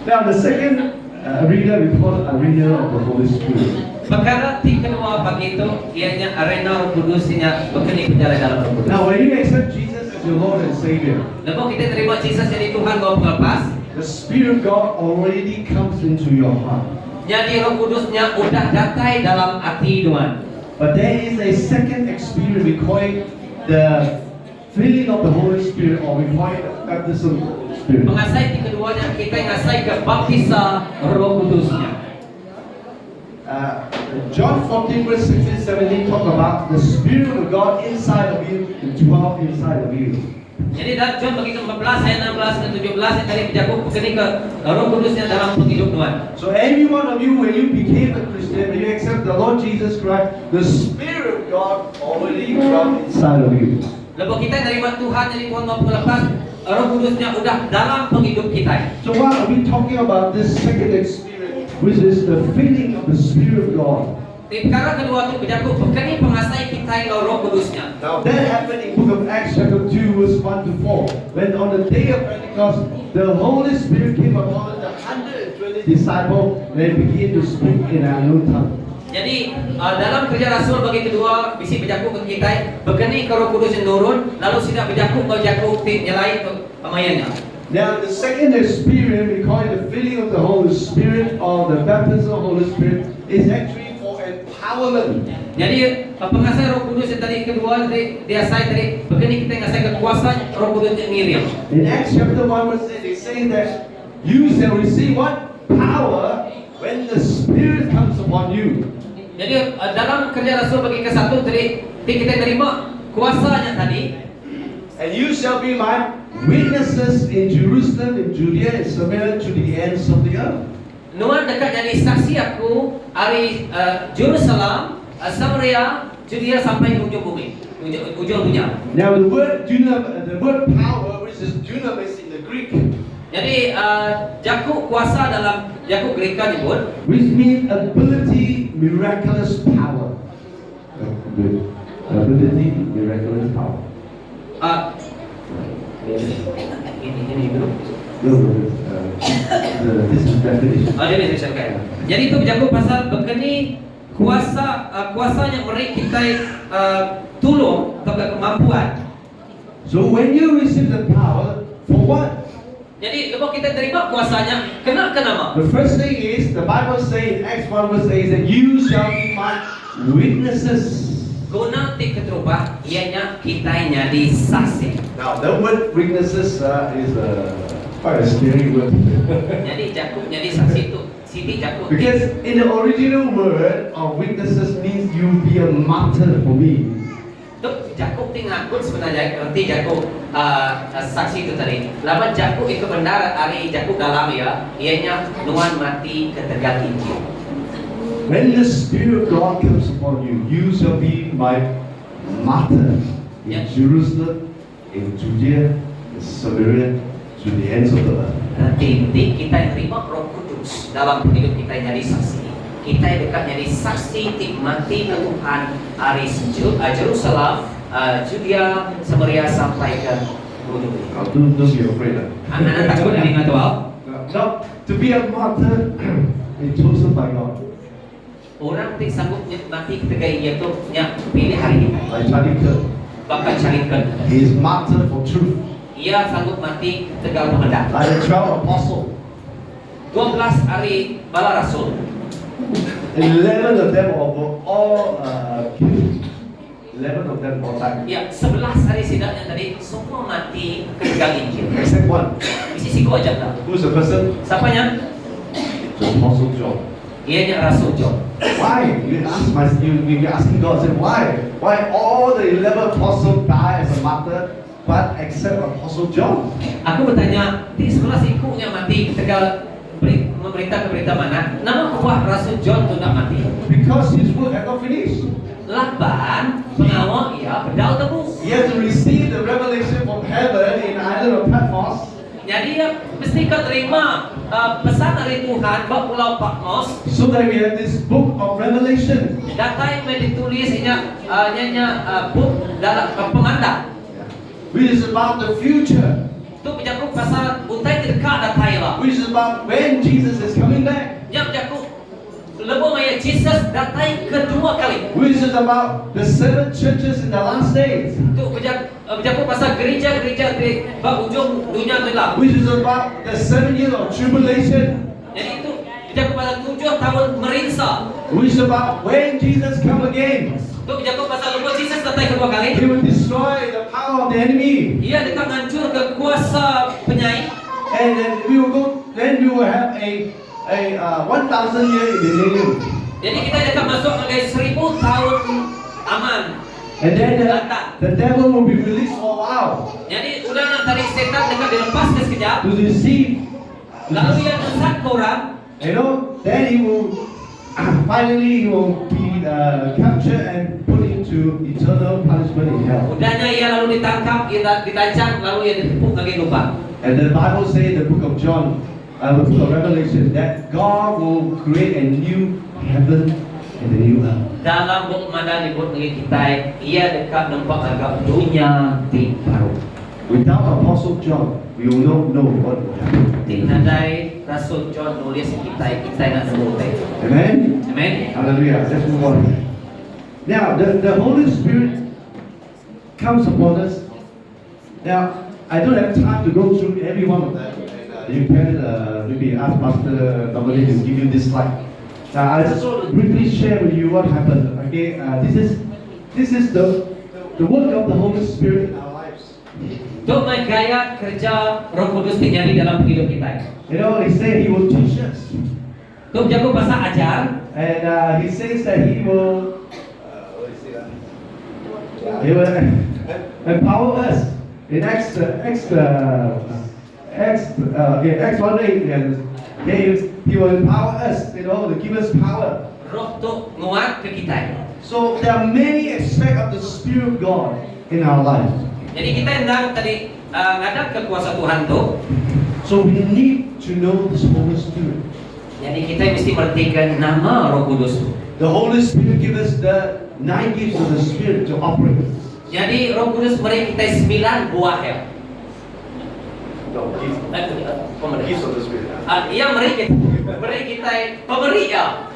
Now the second arena we call arena of the Holy Spirit. Perkara kedua begitu ianya arena Roh Kudusnya bekerja berjalan dalam Roh Kudus. Now when you accept Jesus as your Lord and Savior, Lepas kita terima Yesus jadi Tuhan mau pelepas, the Spirit of God already comes into your heart. jadi Roh Kudusnya udah datai dalam hati Tuhan. But there is a second experience we call it the filling of the Holy Spirit, or we call it the baptism of the Holy Spirit. Mengasai di keduanya kita ngasai ke baptisa Roh Kudusnya. John 14 verse 16, 17 talk about the Spirit of God inside of you to dwell inside of you. Jadi dalam John bagi 14 ayat 16 dan 17 yang tadi berjago bekerja ke Roh Kudusnya dalam penghidup Tuhan. So every one of you, when you became a Christian, when you accept the Lord Jesus Christ, the Spirit of God already dwelt inside of you. Lepas kita nerima Tuhan jadi Tuhan mau pelepas, Roh Kudusnya udah dalam penghidup kita. So what are we talking about this second experience, which is the filling of the Spirit of God? Di perkara kedua itu berjago bekerja pengasai kita yang Roh Kudusnya. Now that happened in book of Acts chapter 2 verse 1 to 4. When on the day of Pentecost, the Holy Spirit came upon the 120 disciples and they began to speak in an unknown tongue. Jadi dalam kerja Rasul bagi kedua bisi berjago ke kita bekerja ke Roh Kudus yang turun lalu sudah berjago tim yang lain untuk pemainnya. Now the second experience, we call it the filling of the Holy Spirit or the baptism of the Holy Spirit, is actually for empowerment. Jadi pengasai Roh Kudus yang tadi kedua dia saya tadi begini kita ngasai kekuasaan Roh Kudus yang Miriam. In Acts chapter 1 verse 8, they say that you shall receive what? Power when the Spirit comes upon you. Jadi dalam kerja Rasul bagi ke satu tadi kita terima kuasanya tadi. And you shall be my witnesses in Jerusalem, in Judea, in Samaria, to the ends of the earth. Nuan dekat jadi saksi aku dari Jerusalem, Samaria, Judea sampai ujung bumi, ujung dunia. Now the word power, which is dunamis in the Greek, Jadi jaku kuasa dalam jaku Greka nyebut, which means ability, miraculous power. Ability, miraculous power. ini dulu. This is definition. Ada definition kan. Jadi itu jaku pasal begini kuasanya mereka kita tolong atau kemampuan. So when you receive the power, for what? Jadi lepas kita terima kuasanya, kenapa? The first thing is, the Bible says in Acts 1 verse 8 that you shall be my witnesses. Guna ti keterupa, ianya kita jadi saksi. Now the word witnesses is quite a scary word. Jadi jakub jadi saksi itu, siti jakub. Because in the original word of witnesses means you be a martyr for me. Itu jakub ti ngakut sebenarnya arti jakub saksi itu tadi. Lama jakub itu benar ari jakub dalam ya, ianya nuan mati ketegal Injil. When the Spirit of God comes upon you, you shall be my martyr in Jerusalem, in Judea, in Samaria, to the ends of the earth. Nanti kita terima Roh Kudus dalam hidup kita jadi saksi. Kita dekat jadi saksi mati ke Tuhan dari Jerusalem, Judea, Samaria sampai ke ujung dunia. Don't be afraid. Anak-anak takut dari ngatual. Now, to be a martyr is chosen by God. Orang tidak sanggup mati ketika ia tu pilih hari ini. Like Charlie Kirk. bakal carikan. He is martyred for truth. Ia sanggup mati tegal pemenang. Like the 12 apostles, 12 hari bala rasul. 11 of them were all killed. 11 of them all died. Ya, 11 hari sidaknya tadi semua mati ketegal Injil. Except one. Isi siku aja tak. Who's the person? Siapanya? The Apostle John. Ianya Rasul John. Why? You're asking God, say, why? Why all the 11 apostles die as a martyr, but except Apostle John? Aku bertanya, di 11 ikunya mati ketegal memberitakan berita mana? Nama kuah Rasul John tu tak mati. Because his work had not finished. Laban pengawal ia pedal tebu. He had to receive the revelation from heaven in the island of Patmos. Jadi ia mesti kau terima pesan dari Tuhan buat Pulau Patmos. So that we have this book of Revelation. Data yang ditulis book dalam pemandang. Which is about the future. Tu berjaku pasal utai dekat data ialah. Which is about when Jesus is coming back. Yang berjaku lebih maya Jesus datai kedua kali. Which is about the 7 churches in the last days. Tu berjaku pasal gereja-gereja di ujung dunia tu lah. Which is about the 7 years of tribulation. Jadi itu berjaku pasal 7 tahun merinsa. Which is about when Jesus come again. Tu berjaku pasal lebih Jesus datai kedua kali. He will destroy the power of the enemy. Ia dekat hancur ke kuasa penyaing. And then we will have a 1,000 year millennium. Jadi kita dekat masuk ke 1000 tahun aman. And then the devil will be released for a while Jadi udah tadi setan dekat dilepas ke sekejap. to deceive. Lalu ia sesat ke orang. You know, then he will finally he will be captured and put into eternal punishment in hell. Udahnya ia lalu ditangkap, ia ditancap, lalu ia ditepuk lagi lubang. And the Bible says in the book of John, the book of Revelation, that God will create a new heaven and a new earth. Dalam buku mana disebut lagi kita, ia dekat nampak agak dunia di baru. Without Apostle John, we will not know what will happen. Tinadai Rasul John nulis kita nak sebut. Amen? Amen. Hallelujah. Let's move on. Now, the Holy Spirit comes upon us. Now, I don't have time to go through every one of them. You can maybe ask Pastor Dominic to give you this slide. I just want to briefly share with you what happened. Okay, this is the work of the Holy Spirit in our lives. Tu gaya kerja Roh Kudus terjadi dalam hidup kita. You know, he said he will teach us, Tu jago pasal ajar. and he says that he will empower us. In Acts 1:8, he will empower us, you know, to give us power. Roh tu nguat ke kita. So there are many aspects of the Spirit of God in our life. Jadi kita hendak tadi ada kekuasaan Tuhan tu. So we need to know this Holy Spirit. Jadi kita mesti merhatikan nama Roh Kudus tu. The Holy Spirit gives us the 9 gifts of the Spirit to operate. Jadi Roh Kudus beri kita 9 buah ya. No, Pemberi. of the Spirit. Ia beri kita pemberi ya.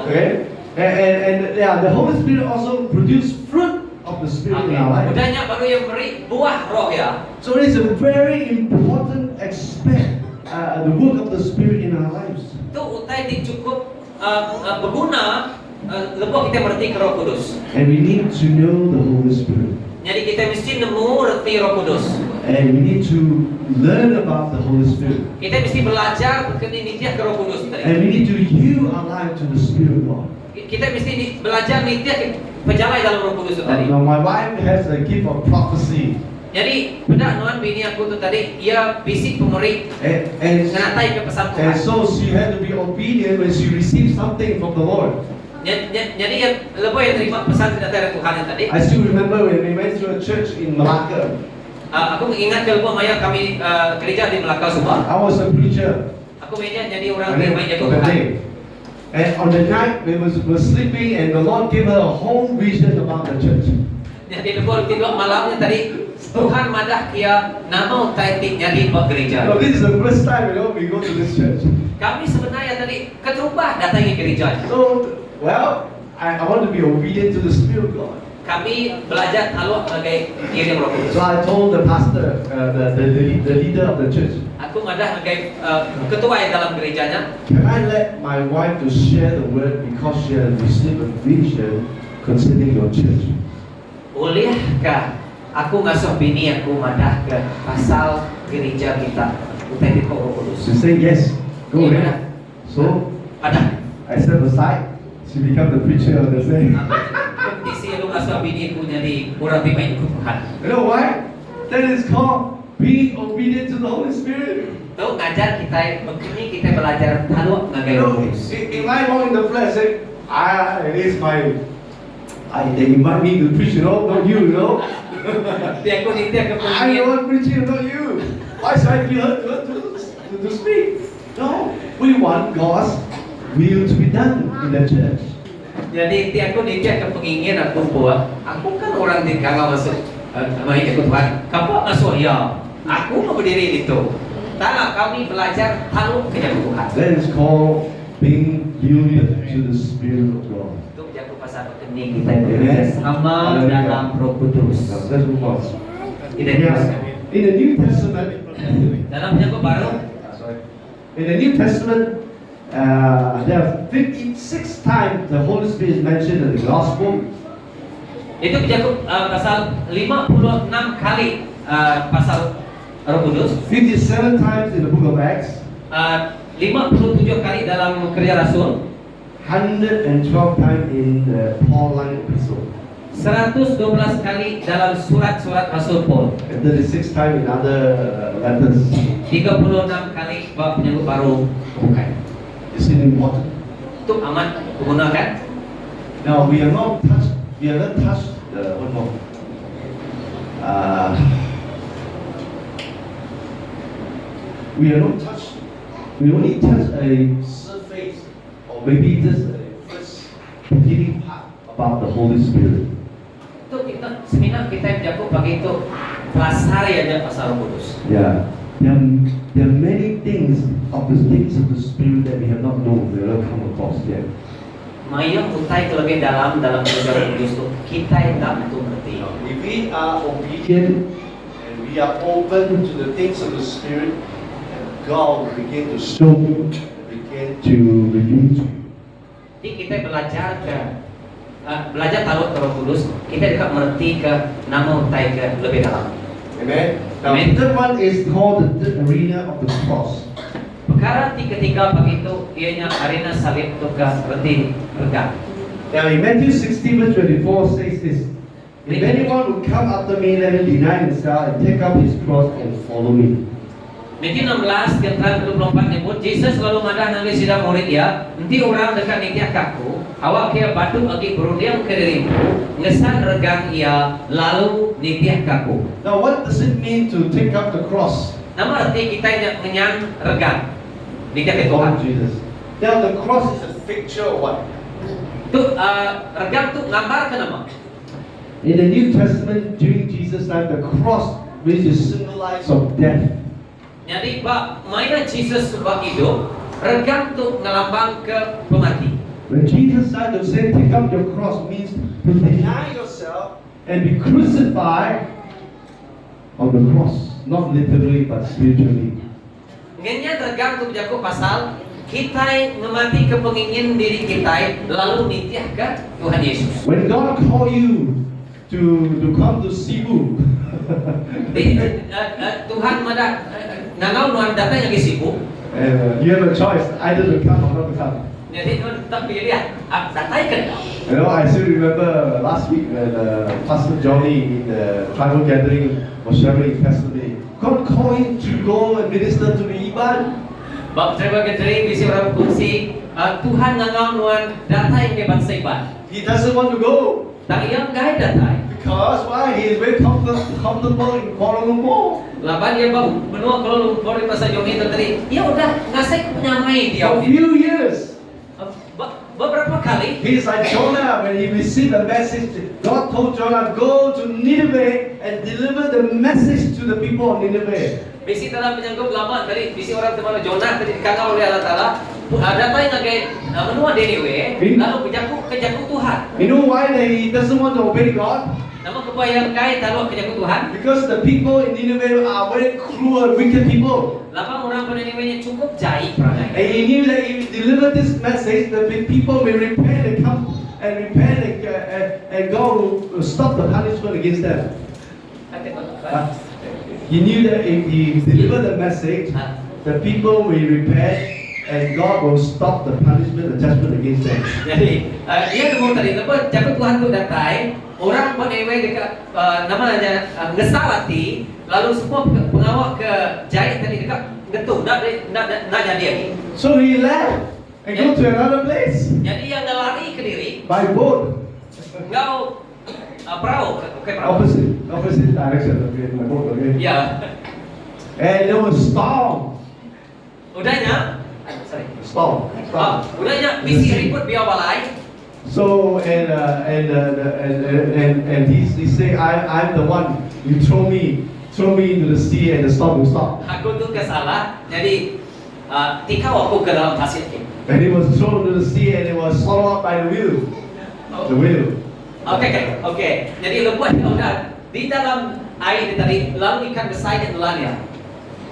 Okay? And yeah, the Holy Spirit also produce fruit of the Spirit in our life. Udahnya baru yang beri buah roh ya. So it is a very important aspect, the work of the Spirit in our lives. Tu utai cukup berguna lepas kita merti ke Roh Kudus. And we need to know the Holy Spirit. Jadi kita mesti nemu reti Roh Kudus. And we need to learn about the Holy Spirit. Kita mesti belajar mengenai nitiah ke Roh Kudus tadi. And we need to yield our life to the Spirit of God. Kita mesti belajar nitiah berjalan dalam Roh Kudus tadi. Now my wife has a gift of prophecy. Jadi benar nuan bini aku tu tadi ia bisik pemeri And menatai ke pesan Tuhan. so she had to be obedient when she received something from the Lord. Jadi yang lebih yang terima pesan dari Tuhan yang tadi. I still remember when we went to a church in Malacca. Aku ingat kalau maya kami gereja di Melaka Subang. I was a preacher. Aku media jadi orang And yang then- main jago that Tuhan. day. And on the night we were sleeping and the Lord gave her a whole vision about the church. Jadi lepas tidur malamnya tadi Tuhan madah kia nama taitik jadi buat gereja. So this is the first time we go to this church. Kami sebenarnya tadi keterubah datangi gereja. So well, I want to be obedient to the Spirit of God. kami belajar taluk sebagai kirim Roh Kudus. So I told the pastor, the leader of the church, Aku madah sebagai ketua yang dalam gerejanya. can I let my wife to share the word because she has received a vision concerning your church? Bolehkah aku ngasuh bini aku madah ke pasal gereja kita utai di Roh Kudus? She said yes, go Iya, ahead. So Ada. I step aside. She became the preacher of the thing. Kompetisi lu ngasuh bini aku jadi orang tiba ikut Tuhan. You know why? That is called being obedient to the Holy Spirit. Tuh ngajar kita, begini kita belajar taluk You ngagai know, Roh Kudus. if I walk in the flesh, say, it is my. They invite me to preach, not you know. Dia aku ni dia I'm the kepengen. one preaching, not you. Why should I be hurt to speak? No, we want God's will to be done in the church. Jadi dia aku ni dia kepengin aku buat. Aku kan orang di kagak masuk mai ikut Tuhan. Kamu masuk ya. Aku mau berdiri di situ. Tak kami belajar taluk kepada Tuhan. That is called being yielded to the Spirit of God. Itu jago pasal kening kita sama dalam Roh Kudus. Now, let's move on. Identitas. In the New Testament, Dalam jago baru in the New Testament, there are 56 times the Holy Spirit is mentioned in the Gospel. itu jago pasal 56 kali pasal Roh Kudus. 57 times in the book of Acts, 57 kali dalam Kerja Rasul, 112 times in the Pauline epistle, 112 kali dalam surat-surat Rasul Paul, and 36 times in other letters. 36 kali bab penyebut baru bukan. Is it important? Itu amat digunakan. Now we are not touched one more. We are not touched. We only touch a surface, or maybe just a first beginning part about the Holy Spirit. Itu kita seminar kita jago pagi itu pelajari aja pasal Roh Kudus. Yeah. There are many things of the Spirit that we have not known, we have not come across yet. Mayang utai lebih dalam Kerja Roh Kudus itu kita yang tak betul ngerti. If we are obedient and we are open to the things of the Spirit, God will begin to show you, begin to reveal to you. Jadi kita belajar tahu ke Roh Kudus, kita dekat mengerti ke nama utai ke lebih dalam. Amen. Now, Amen. the third one is called the arena of the cross. Perkara ketiga pagi itu ianya arena salib itu ke reti regang. Now, in Matthew 16 verse 24 says this: If anyone will come after me, let him deny himself and take up his cross and follow me. Mungkin 16 keterangan 24 nyebut Jesus selalu madah nanti sidang murid ya. Nanti orang dekat nitiak kaku, awak kia batu lagi berundiang ke dirimu, ngesan regang ia lalu nitiak kaku. Now, what does it mean to take up the cross? Nama arti kita yang menyan regang nitiak itu Follow Jesus. Now, the cross is a picture of what? Tu regang tu gambar ke nama? In the New Testament, during Jesus' time, the cross which is symbolized of death. Jadi bak mainan Jesus sebab hidup, regang tu ngelambang ke pemati. When Jesus died, to say take up your cross means to deny yourself and be crucified on the cross, not literally but spiritually. Ngenya regang tu berjaku pasal kita ngemati kepengingin diri kita lalu nitiah ke Tuhan Yesus. When God called you to come to Cebu, Tuhan madah ngangau nuan datang yang sibuk. you have a choice either to come or not to come. Jadi nuan tak pilih datang kan. You know, I still remember last week when Pastor Johnny in the tribal gathering was sharing his testimony. God called him to go and minister to the Iban. Bab terima kasih bisi orang kongsi Tuhan ngangau nuan datang ke bangsa Iban. He doesn't want to go Tak yang gay datang. because why? He is very comfortable in Kuala Lumpur. Laban dia bau benua kalau lumpur di pasal Jomi tadi. Ya udah ngasih penyamai dia. For a few years, Beberapa kali he's like Jonah when he received a message. God told Jonah, go to Nineveh and deliver the message to the people of Nineveh. bisi dalam penyangkut lama tadi bisi orang teman Jonah tadi dikangau oleh Allah Taala datang ngagai menua dewe, lalu kejaku Tuhan. You know why he doesn't want to obey God? Nama kebayang kai taruh kejaku Tuhan. Because the people in Nineveh are very cruel, wicked people. Lapang orang pada Nineveh cukup jahat perangai. And he knew that if he delivered this message, the people will repent and come and repent, and God will stop the punishment against them. He knew that if he delivered the message, the people will repent and God will stop the punishment, the judgment against them. Jadi dia ketemu tadi, lepas jago Tuhan tu datang, orang Nineveh dekat namanya ngesalati, lalu semua pengawal ke jahat tadi dekat getung, nak jadi lagi. So he left and go to another place Jadi yang lari ke diri, by boat. engkau perahu, ke perahu. Opposite direction, okay, by boat, okay. Ya, And there was storm. udahnya, Storm. udahnya misi ribut biar balai. So and he say, I'm the one. You throw me into the sea and the storm will stop. Aku tu kesalah, jadi tikau aku ke dalam pasir. And he was thrown into the sea and it was swallowed up by the whale. The whale. Oke. Jadi lepas udah di dalam air tadi, lalu ikan besar dan nelayan.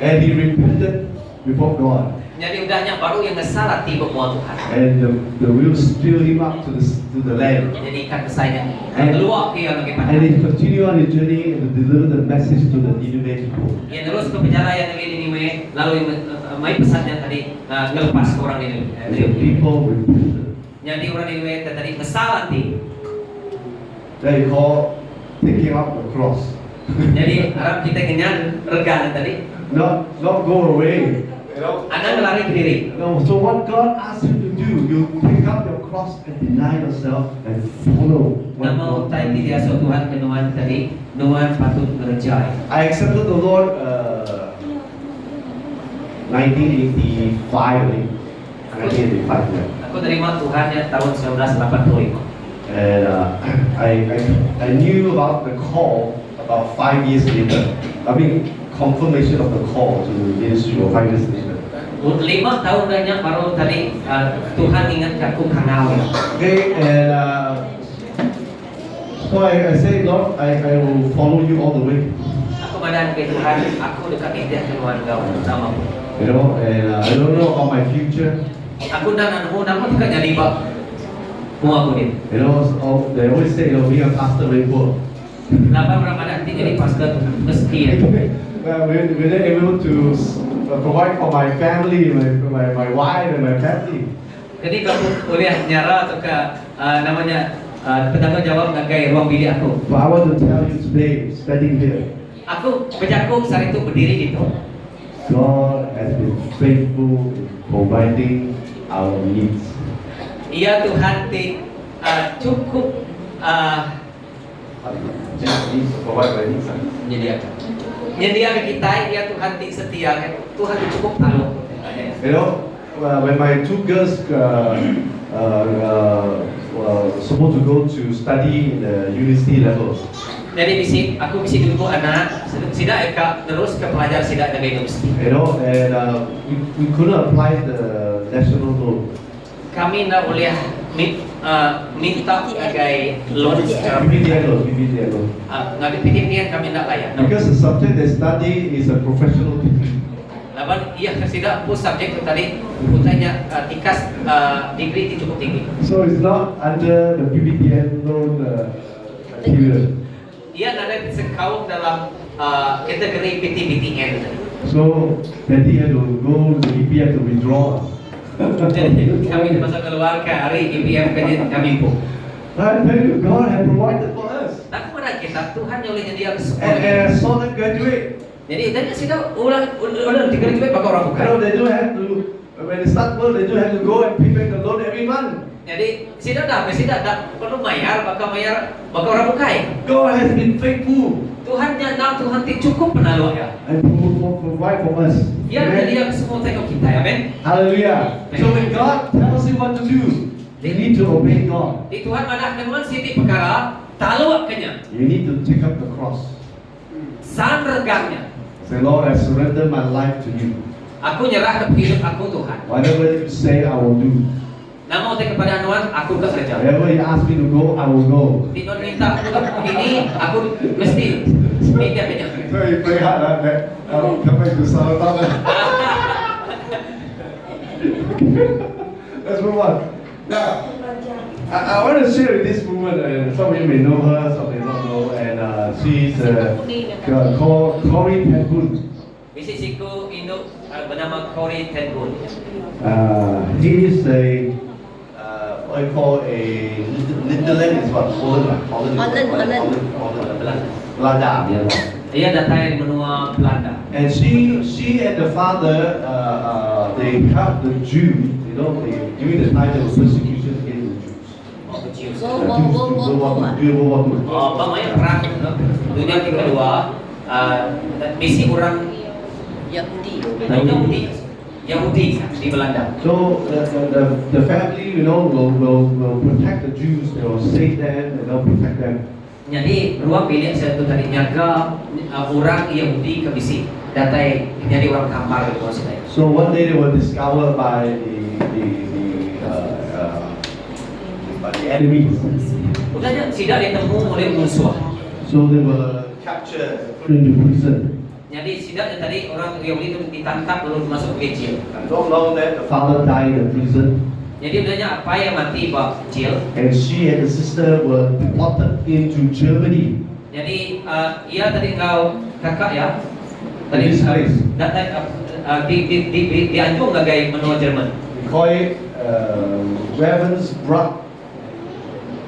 And he repented before God. Jadi udahnya baru yang ngesalah tiba muat Tuhan. And the whale spilled him up to the land. Jadi ikan besar yang keluar ke yang And bagaimana? he continued on his journey and delivered the message to the Nineveh people. Yang terus ke penjara yang negeri Nineveh, lalu mai pesannya tadi ngelepas ke orang And the Nineveh. people repented. Jadi orang Nineveh tadi ngesalah ti. That he called taking up the cross. Jadi harap kita kenyang rega tadi. Not go away. You know? Anda melari ke diri. No, so what God asks you to do, you pick up your cross and deny yourself and follow what Namun God tadi dia so Tuhan ke Nuan tadi, Nuan patut ngerjai. I accepted the Lord 1985, I think. 1985, yeah. Aku terima Tuhan ya tahun 1985. And I knew about the call about 5 years later. I mean, confirmation of the call to the ministry of 5 years later. 5 tahun banyak baru tadi Tuhan ingatkan aku kanal. Okay, and so I say, Lord, I will follow you all the way. Aku badan ke Tuhan, aku dekat dia keluar kau sama. You know, and I don't know about my future. Aku dan anakmu nama dekat jadi bab. Semua aku ni. You know, so they always say, you know, being a pastor very poor. Kenapa Ramadan jadi pastor mesti? We're not able to provide for my family, my wife and my family. Jadi kamu boleh nyara atau ke namanya bertanggung jawab ngagai ruang bilik aku. But I want to tell you today, standing here, Aku berjaku saat itu berdiri gitu. God has been faithful in providing our needs. Ia Tuhan cukup Provide my needs. menyediakan. Menyediakan kita, ia Tuhan setia. Tuhan cukup tahu. You know, when my two girls were supposed to go to study in the university level, Jadi aku bisa dulu anak sidak eka terus ke pelajar sidak dari universiti. you know, and we couldn't apply the national loan. Kami nak boleh minta sebagai loan secara PPDN loan. ngagai PTPN kami nak layan. Because the subject they study is a professional degree. Laban ia sidak pun subjek tu tadi putanya tikas degree cukup tinggi. So it's not under the PPDN loan period. Ia ada sekaum dalam kategori PTBTN. So Daddy had to go to the EPF to withdraw. Jadi kami masuk keluar ke hari IPM kami pun. I tell you, God had provided for us. Tak kepada kita Tuhan yang boleh jadi And I sekolah. saw them graduate. Jadi sudah ulang digraduate bagi orang You bukan. know, they don't have to, when they start work, they don't have to go and pay back the loan every month. Jadi tidak perlu bayar bagi orang bukai. God has been faithful Tuhan yang Tuhan cukup penaluh ya. and provide for us. Dia Amen. dia semua tengok kita ya, amen. Hallelujah. So when God tells you what to do, you need to obey God. Di Tuhan ada dengan siti perkara taluh kenya. You need to take up the cross. San regangnya. Say, Lord, I surrender my life to you. Aku nyerahkan hidup aku Tuhan. Whatever you say, I will do. Namun kepada Tuhan, aku kerja. Wherever you ask me to go, I will go. Tidak minta aku ini, aku mesti minta. So you pray hard that I will come back to Salvatore. Let's move on. Now, I want to share with this woman, and some of you may know her, some may not know, and she's called Corey Penboon. Bisisiku induk bernama Corey Penboon. He is a what you call a Netherlands is what? Holland. Belanda. Dia datang dari benua Belanda. And she and the father they helped the Jews. You know, during the time there was persecution against the Jews. World War I. Oh, bagaimana perang dunia kedua? Misi orang Yahudi. Yahudi di Belanda. So the family, you know, will protect the Jews. They will save them. They will protect them. Jadi ruang bilik saya tu tadi jaga orang Yahudi ke bisi datai jadi orang kampar itu maksudnya. So one day they were discovered by the enemies. Udahnya tidak ditemu oleh musuh. So they were captured and put into prison. Jadi sidaknya tadi orang Yahudi itu ditangkap lalu masuk ke jail. And so long that the father died in prison, Jadi udahnya apa yang mati bawa jail. and she and the sister were deported into Germany. Jadi ia tadi engkau kakak ya. Tadi This place. datang di Anjung nggak gaya menua Jerman. We call it Ravensbrück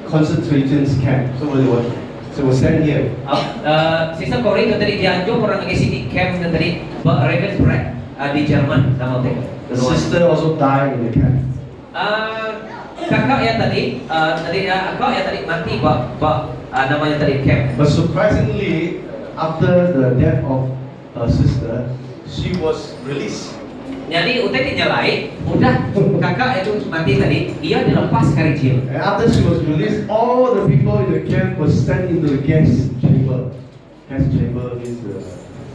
concentration camp. So they were sent here. Sistem Corey itu tadi di Anjung orang lagi sini camp itu tadi Ravensbrück di Jerman sama mereka. The sister also died in the camp. Kakak ya tadi kakak ya tadi mati namanya tadi camp. But surprisingly, after the death of her sister, she was released. Jadi udah dinyalai, udah kakak itu mati tadi, ia dilepas dari jail. And after she was released, all the people in the camp were sent into the gas chamber. Gas chamber means the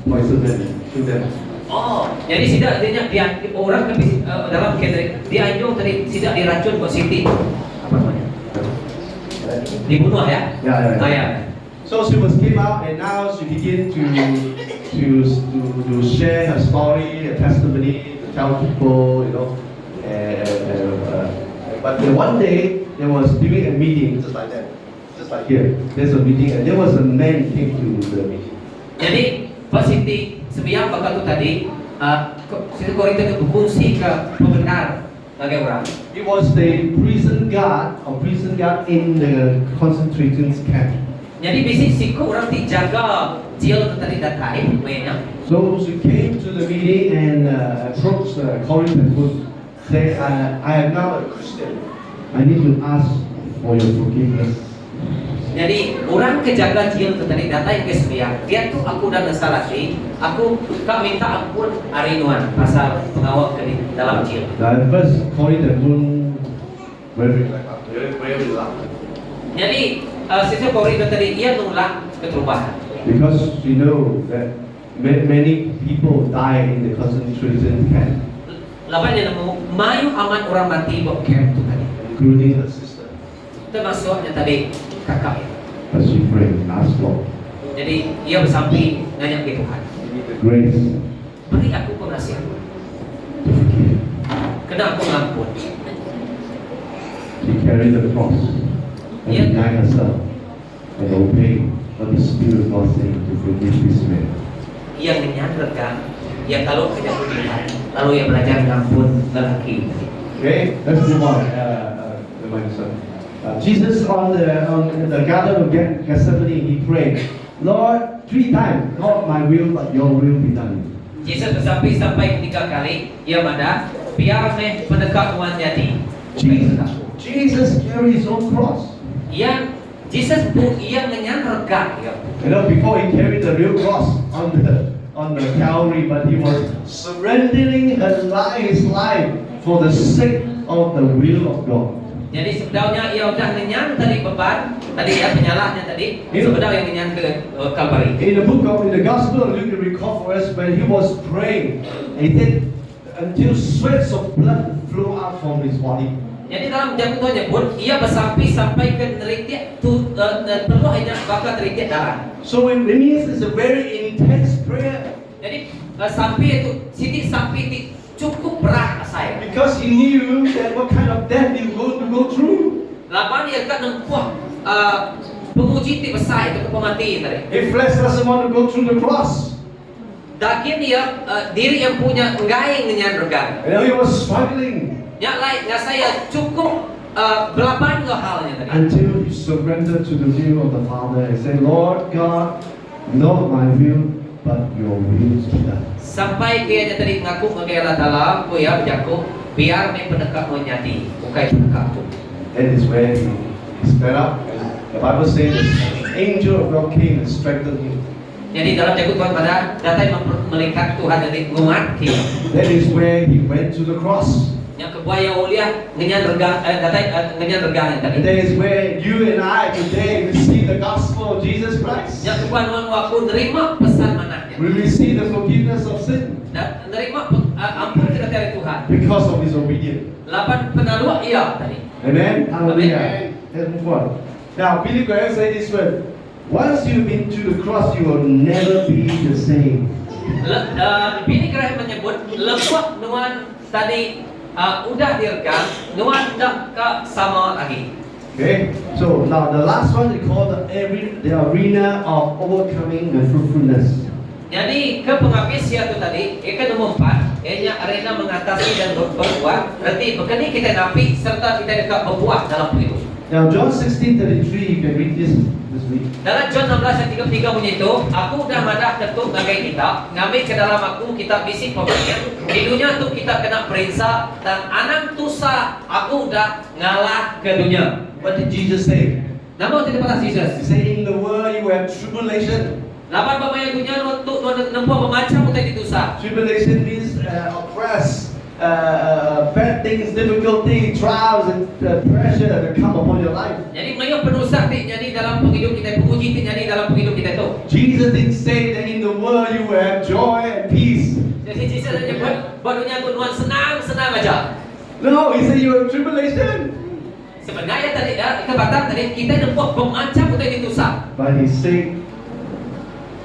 poison and kill them. Oh, jadi tidak dia orang dalam camp tadi, di Anjung tadi tidak diracun positif. Apa namanya? Dibunuh ya? Ya. Ya. So she came out, and now she began to share her story, her testimony, to tell people, you know. But then one day there was during a meeting, just like that, just like here. There's a meeting, and there was a man came to the meeting. Jadi positif sebiang bakal tu tadi, situ Corey itu berfungsi ke pembenar bagi orang. He was the prison guard in the concentration camp. Jadi bisik siku orang dijaga jail itu tadi datang, mainnya. So she came to the meeting and approached Corey and said, I am now a Christian. I need to ask for your forgiveness. Jadi orang kejaga jail itu tadi datang ke sebiang. Dia tu aku dah salah sih. Aku kak minta ampun arinuan pasal pengawal ke di dalam jail. At first, Corey and Moon very reluctant Jadi sisi Corey itu tadi ia nolak perubahan. because she know that many people die in the concentration camp, Lawan dia nemu mayu aman orang mati buat camp itu tadi. including her sister. Termasuknya tadi kakak. But she prayed, asked Lord, Jadi ia bersampai nanya ke Tuhan. the grace Beri aku pengasih to forgive. kena aku mengampun. She carried the cross and Yeah. denied herself and obeyed what the Spirit was saying to forgive this man. Ia menyandarkan, ia kalau kerja Tuhan, lalu ia belajar mengampun lelaki. Okay, let's move on. Jesus on the Garden of Gethsemane, he prayed, Lord, 3 times, not my will but your will be done. Yesus sampai 3 kali ia mada biar pendekat Tuhan jadi. Jesus carried his own cross. Ia Jesus pun ia menyandarkan ya. You know, before he carried the real cross on the Calvary, but he was surrendering his life for the sake of the will of God. Jadi sebenarnya ia sudah menyan tadi beban tadi ya penyalahnya tadi sebenarnya yang menyan ke Kalvari. In the Gospel of Luke, it records for us when he was praying, he said, until sweats of blood flow out from his body. Jadi dalam jam itu nyebut ia bersampai sampai ke neritik tu peluh hanya bakal neritik darah. So it means it's a very intense prayer Jadi sampai itu Siti sampai itu cukup berat saya. because he knew that what kind of death he was going to go through. Lapan dia kat nempuh penguji ti besar itu pemati tadi. His flesh doesn't want to go through the cross. Dakin dia diri yang punya enggay dengan regan. And he was struggling Yang lain, yang saya cukup belapan ke halnya tadi. until he surrendered to the will of the Father and said, Lord God, not my will, but your will be done. Sampai dia tadi mengaku mengira dalam ku ya berjaku biar me pendekat menyati bukai pendekat tu. That is where he sped up. And the Bible says the angel of God came and strengthened him. Jadi dalam jago Tuhan pada datang melihat Tuhan jadi nguat dia. That is where he went to the cross. Yang kebuaya ulia ngenyan regang datang ngenyan regang yang tadi. And that is where you and I today receive the gospel of Jesus Christ. Yang kebuaya orang aku nerima pesan manahnya. We receive the forgiveness of sin Dan nerima ampun kita dari Tuhan. because of his obedience. Lapan penaluak ia tadi. Amen. Hallelujah. Amen. Let's move on. Now, Billy Graham said this word. Once you've been to the cross, you will never be the same. Bini Graham menyebut lepas nuan tadi udah dirgan, nuan tak ke sama lagi. Okay. So now the last one is called the arena of overcoming the fruitfulness. Jadi ke penghabis itu tadi, ikan nomor 4, ianya arena mengatasi dan berbuah. Berarti begini kita napi serta kita dekat berbuah dalam hidup. Now John 16:33, you can read this week. Dalam John 16:33 bunyi itu, aku dah madah ketuk ngagai kita, ngambil ke dalam aku kita bisik pemainnya. Di dunia tu kita kena perintah dan anang tusa aku dah ngalah ke dunia. What did Jesus say? Namun tidak pernah He Jesus. said, in the world you have tribulation. Lapan pemain dunia untuk nempuh memacam utai ditusa. Tribulation means oppress, bad things, difficulty, trials, and pressure that come upon your life. Jadi mereka penusak ti jadi dalam penghidup kita, penguji ti jadi dalam penghidup kita tu. Jesus didn't say that in the world you will have joy and peace. Jadi Jesus hanya buat dunia tu nuan senang aja. No, he said you have tribulation. Sebenarnya tadi kebatan tadi kita nempuh memacam utai ditusa. But he said,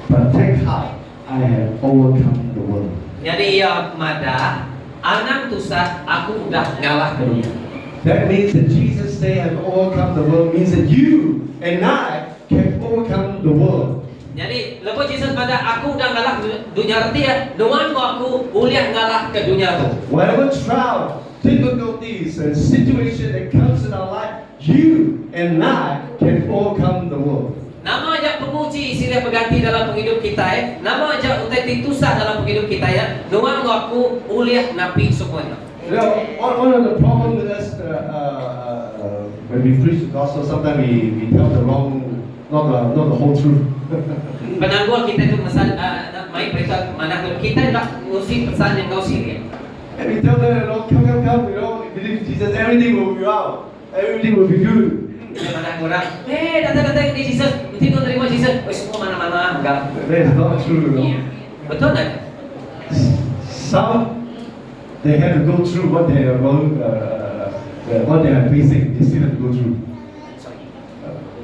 but take heart, I have overcome the world. Jadi ya mada anang tusa aku udah ngalah ke dunia. That means that Jesus say I've overcome the world means that you and I can overcome the world. Jadi lepas Jesus pada aku udah ngalah dunia arti ya, nuan aku uliah ngalah ke dunia tu. Whatever trial, difficulties, and situation that comes in our life, you and I can overcome the world. Nama aja penguji silih berganti dalam penghidup kita Nama aja utai titusah dalam penghidup kita nuan aku uliah napi semuanya. You know, one of the problems with us when we preach the gospel, sometimes we tell the wrong, not the whole truth. Penanggul kita itu pesan main berita mana kita tak ngusi pesan yang kau sini. And we tell them, you know, come, you know, believe in Jesus, everything will be well, everything will be good. Dia mana orang, datang di Jesus, mesti kau terima Jesus, semua mana-mana enggak. That's not true, you know. Betul tak? Some they have to go through what they are going, what they are facing. They still have to go through.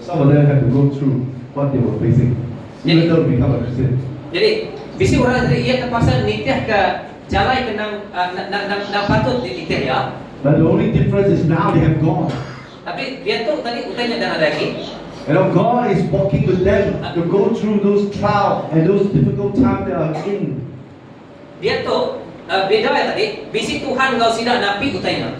Some of them have to go through what they were facing, even though they become a Christian. Jadi, bisi orang tadi ia terpaksa nitih ke jalan ke nang patut dititih ya. But the only difference is now they have God. Tapi dia tu tadi utanya dan ada lagi. You know, God is walking with them to go through those trials and those difficult times they are in. Dia tu beda ya tadi. Bisi Tuhan kau sidak napi utanya.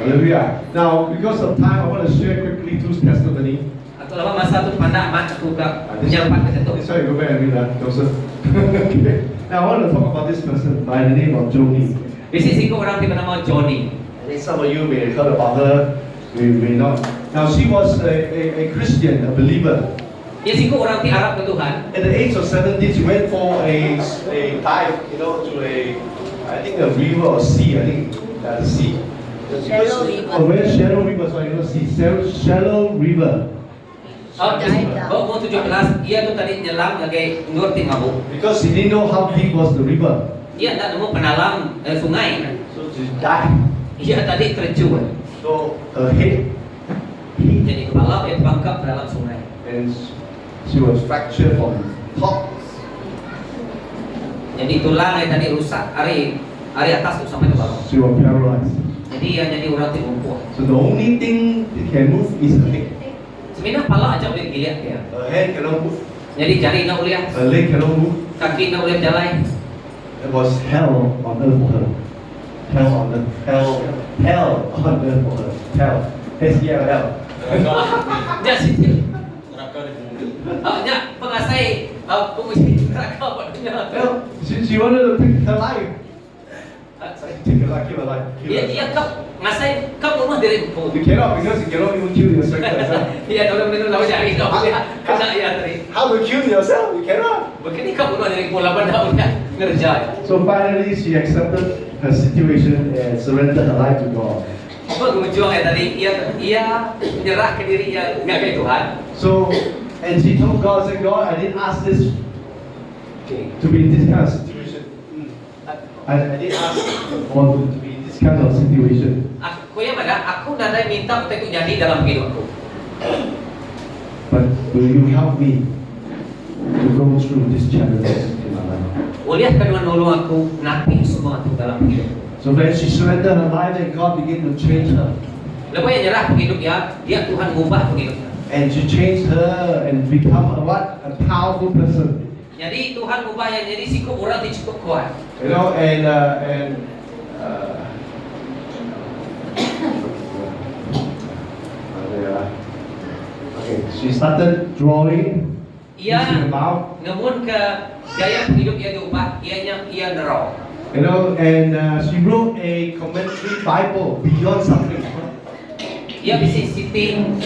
Hallelujah. Now, because of time, I want to share quickly two testimony. Atau lama masa tu pandang mat aku ke penyampat ke situ. This one, go back and read that, Joseph. Okay. Now, I want to talk about this person by the name of Joni. Bisi singko orang tiba nama Johnny. I think some of you may have heard about her, may not. Now, she was a Christian, a believer. Dia singko orang ti Arab ke Tuhan. At the age of 17, she went for a dive, you know, to I think a river or sea, I think, the sea. Shallow river. Oh, where shallow river, sorry, not sea, shallow river. Umur 17, ia tu tadi nyelam lagi ngerti mabuk. Because he didn't know how deep was the river. Ia tak nemu penalam sungai. she died. Ia tadi terjun. So her head hit Jadi kepala dia terperangkap dalam sungai. and she was fractured from top. Jadi tulang yang tadi rusak, hari atas tu sampai ke bawah. She was paralyzed. Jadi yang jadi orang tu lumpuh. So the only thing that can move is her head. Sebenarnya kepala aja boleh giliat dia. Her hand cannot move. Jadi jari nak boleh, Her leg cannot move. kaki nak boleh jalan. It was hell on earth for her. Hell on earth. Hell on earth for her. Hell. H-E-L-L. Dia situ. Nya pengasai penguji neraka buat dunia. Well, she wanted to take her life. Sorry. Take her life, kill her life. Kill her. Dia kau ngasai kau rumah diri kau. You cannot because you cannot even kill yourself. Iya, kalau benar lawan jari kau. Kena ya tadi. How to kill yourself? You cannot. Begini kau bunuh diri kau lawan dah udah ngerjai. So finally, she accepted her situation and surrendered her life to God. Berjuang ya tadi, ia menyerah ke diri ia ngagai Tuhan. So, and she told God, said, God, I didn't ask this to be in this kind of situation. I didn't ask for to be in this kind of situation. Aku yang mana? Aku dah minta untuk itu jadi dalam hidupku. But will you help me to go through this challenge in my life? Boleh kedua nolong aku napi semua itu dalam hidupku. So when she surrendered her life, and God began to change her. Lepas yang nyerah hidup dia Tuhan ubah hidupnya. And she changed her and become a what? A powerful person. Jadi Tuhan ubah yang jadi sikap orang itu cukup kuat. You know, and okay, she started drawing Ia using her mouth. namun ke gaya hidup ia diubah, ia nerau. You know, and she wrote a commentary Bible, Beyond Suffering. Ia bisa sitting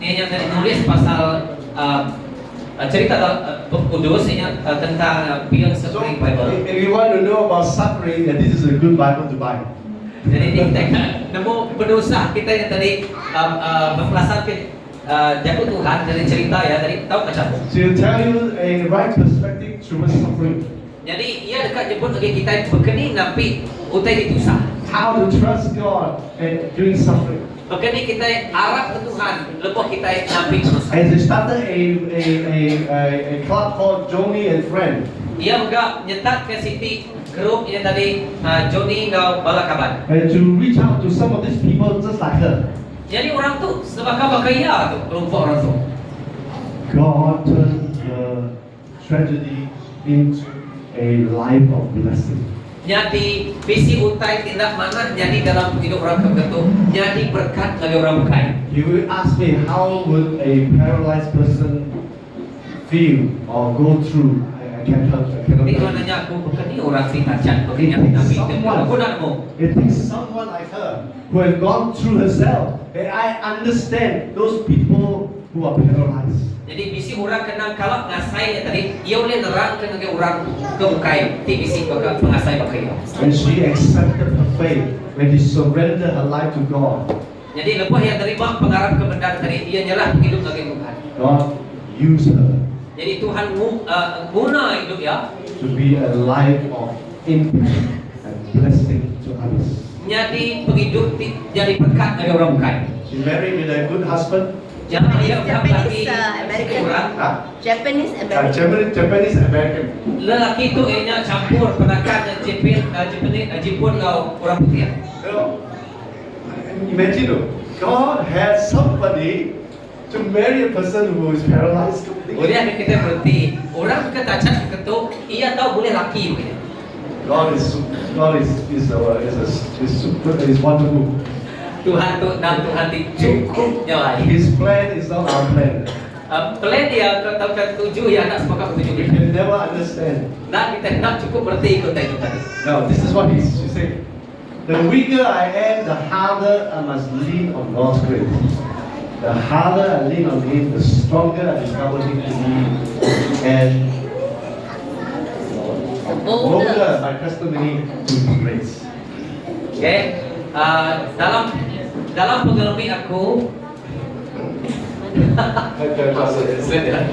dia yang dari nulis pasal cerita kudus tentang Beyond So, Suffering Bible. if you want to know about suffering, then this is a good Bible to buy. Jadi kita nemu pendosa kita yang tadi mempelajarkan jago Tuhan dari cerita ya dari tahu macam. She'll tell you a right perspective towards suffering. Jadi ia dekat jemput lagi kita berkeni napi utai ditusah. How to trust God and during suffering. Berkeni kita arah ke Tuhan lepas kita napi dosa. And she started a club called Joni and Friend. Ia juga nyetak ke Siti grup yang tadi Joni ngau balakaban. And to reach out to some of these people just like her. Jadi orang tu sebab kaya tu kelompok orang tu. God turned the tragedy into a life of blessing. Jadi visi utai tindak mana jadi dalam hidup orang tertentu jadi berkat bagi orang bukan. You will ask me how would a paralyzed person feel or go through? I cannot Tapi kalau tell you. nanya aku bukan ni orang tingkatan begini yang nabi itu. Aku nak mau. It takes someone like her who has gone through herself. And I understand those people who are paralyzed. Jadi bisi orang kenal kalau ngasai tadi ia boleh nerangkan ke orang kebukai ti bisi baka pengasai pakai. And she accepted her faith when she surrendered her life to God. Jadi lepas yang terima pengarap kebenaran tadi ia nyerah hidup bagi Tuhan. God used her Jadi Tuhan guna hidup ya. to be a life of impact and blessing to others. Jadi penghidup jadi berkat bagi orang bukan. She married with a good husband. Jangan ia lelaki American. orang. Japanese American. Japanese American. Lelaki itu ianya campur penakan Jepun kau orang putih. You know, imagine, God has somebody to marry a person who is paralyzed. Boleh kita berhenti. Orang ketacat ketuk, ia tahu boleh laki begini. God is wonderful. Tuhan tu dan Tuhan cukup nyalai. His plan is not our plan. Plan dia tahun 7 ya nak sepakat We 7 can never understand. Dan kita nak cukup berhenti ikut itu tadi. No, this is what she said. The weaker I am, the harder I must lean on God's grace. The harder I lean on Him, the stronger I discover Him to be, and bolder my testimony to His grace. Okay. Dalam pengalaman aku Silakan,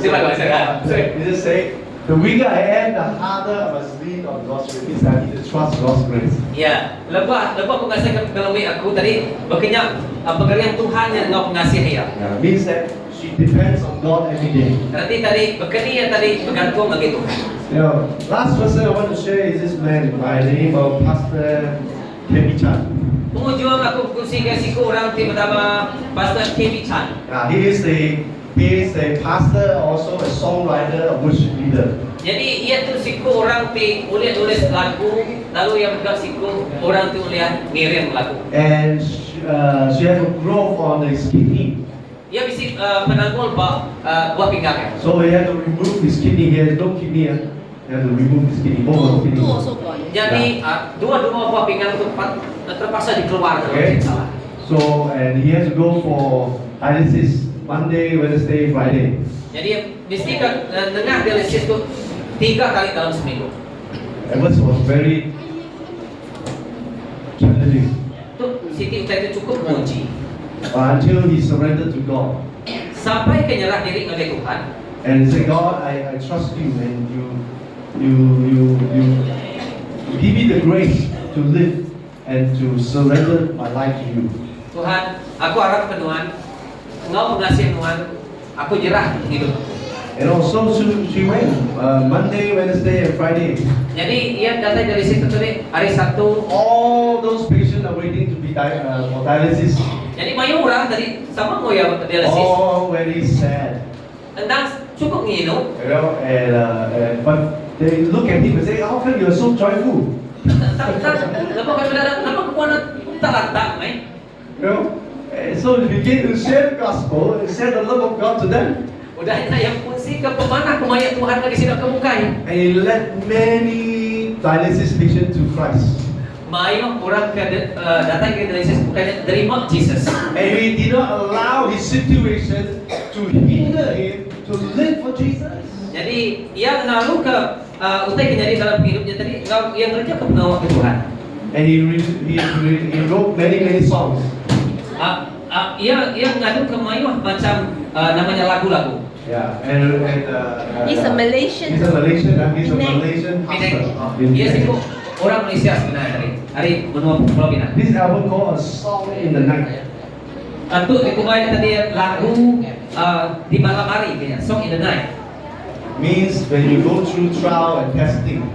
Silakan. You just say, The weaker I am, the harder I must lean on God's grace. Means I need to trust God's grace. Ya, lepas aku ngasih kalau aku tadi berkenyak pekerjaan Tuhan yang ngau mengasihi ya. Yeah, means that she depends on God every day. Berarti tadi berkeni tadi bergantung bagi Tuhan. Now, last person I want to share is this man by the name of Pastor Kemi Chan. Penghujung aku kongsi kasihku orang tim pertama Pastor Kemi Chan. He is a pastor, also a songwriter, a worship leader. Jadi ia tu siku orang ti boleh tulis lagu, lalu yang juga siku orang tu boleh ngirim lagu. And she has a growth on his kidney. Ia bisa menanggung buah pinggangnya. So he had to remove his kidney. He has no kidney. He had to remove his kidney. Both of his kidney. Jadi dua-dua buah pinggang itu terpaksa dikeluarkan. Okay. So and he has to go for dialysis Monday, Wednesday, Friday. Jadi mesti dengar dialisis itu 3 kali dalam seminggu. It was very challenging Itu Siti Utai itu cukup menguji until he surrendered to God sampai kenyerah diri oleh Tuhan. and he said, God, I trust you and you give me the grace to live and to surrender my life to you. Tuhan, aku harap Tuhan, Engkau mengasihi Tuhan, aku jerah hidup. And also she went Monday, Wednesday, and Friday. Jadi ia datang dari situ tadi hari Sabtu. All those patients are waiting to be for dialysis. Jadi banyak orang tadi sama mau ya dialisis. All very sad, Tentang cukup nginum. you know. And but they look at him and say, "How come you're so joyful?" Kenapa kami datang? Kenapa kekuatan tak lantak, mai? You know. And so they begin to share the gospel and share the love of God to them. Udah yang fungsi ke pemanah kemaya Tuhan lagi sidak kemukai. And he led many dialysis patients to Christ. Mayo orang datang ke dialisis bukannya terima Jesus. And he did not allow his situation to hinder him to live for Jesus. Jadi ia menaruh ke utai kenyari dalam hidupnya tadi yang kerja ke pengawal ke Tuhan. And he wrote many songs. Ia ngadu ke Mayo macam namanya lagu-lagu. Yeah, and He's a Malaysian. He's a Malaysian Pinang. pastor. Ia sih orang Malaysia sebenarnya tadi. Hari benua Pulau Pinang. This album called A Song in the Night. Itu dikumai tadi lagu di malam hari kayaknya, Song in the Night. Means when you go through trial and testing,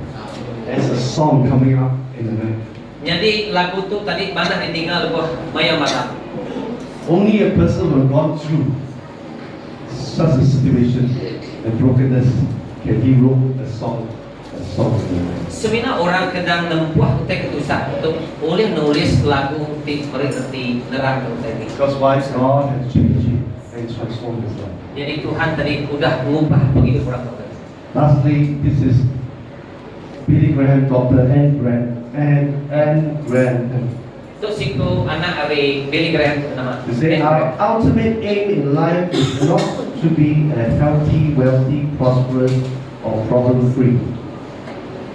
there's a song coming up in the night. Jadi lagu tu tadi mana ditinggal buat Maya Mata. Only a person who has gone through such a situation and brokenness can he wrote a song in the night. Semina orang kedang nempuah utai ketusah untuk boleh nulis lagu di seperti nerang tadi. Because why? God has changed him and transformed his life. Jadi Tuhan tadi udah mengubah begitu orang tua. Lastly, this is Billy Graham, Dr. Anne Graham. Itu siku anak dari Billy Graham nama. To say our ultimate aim in life is not to be a healthy, wealthy, prosperous, or problem-free.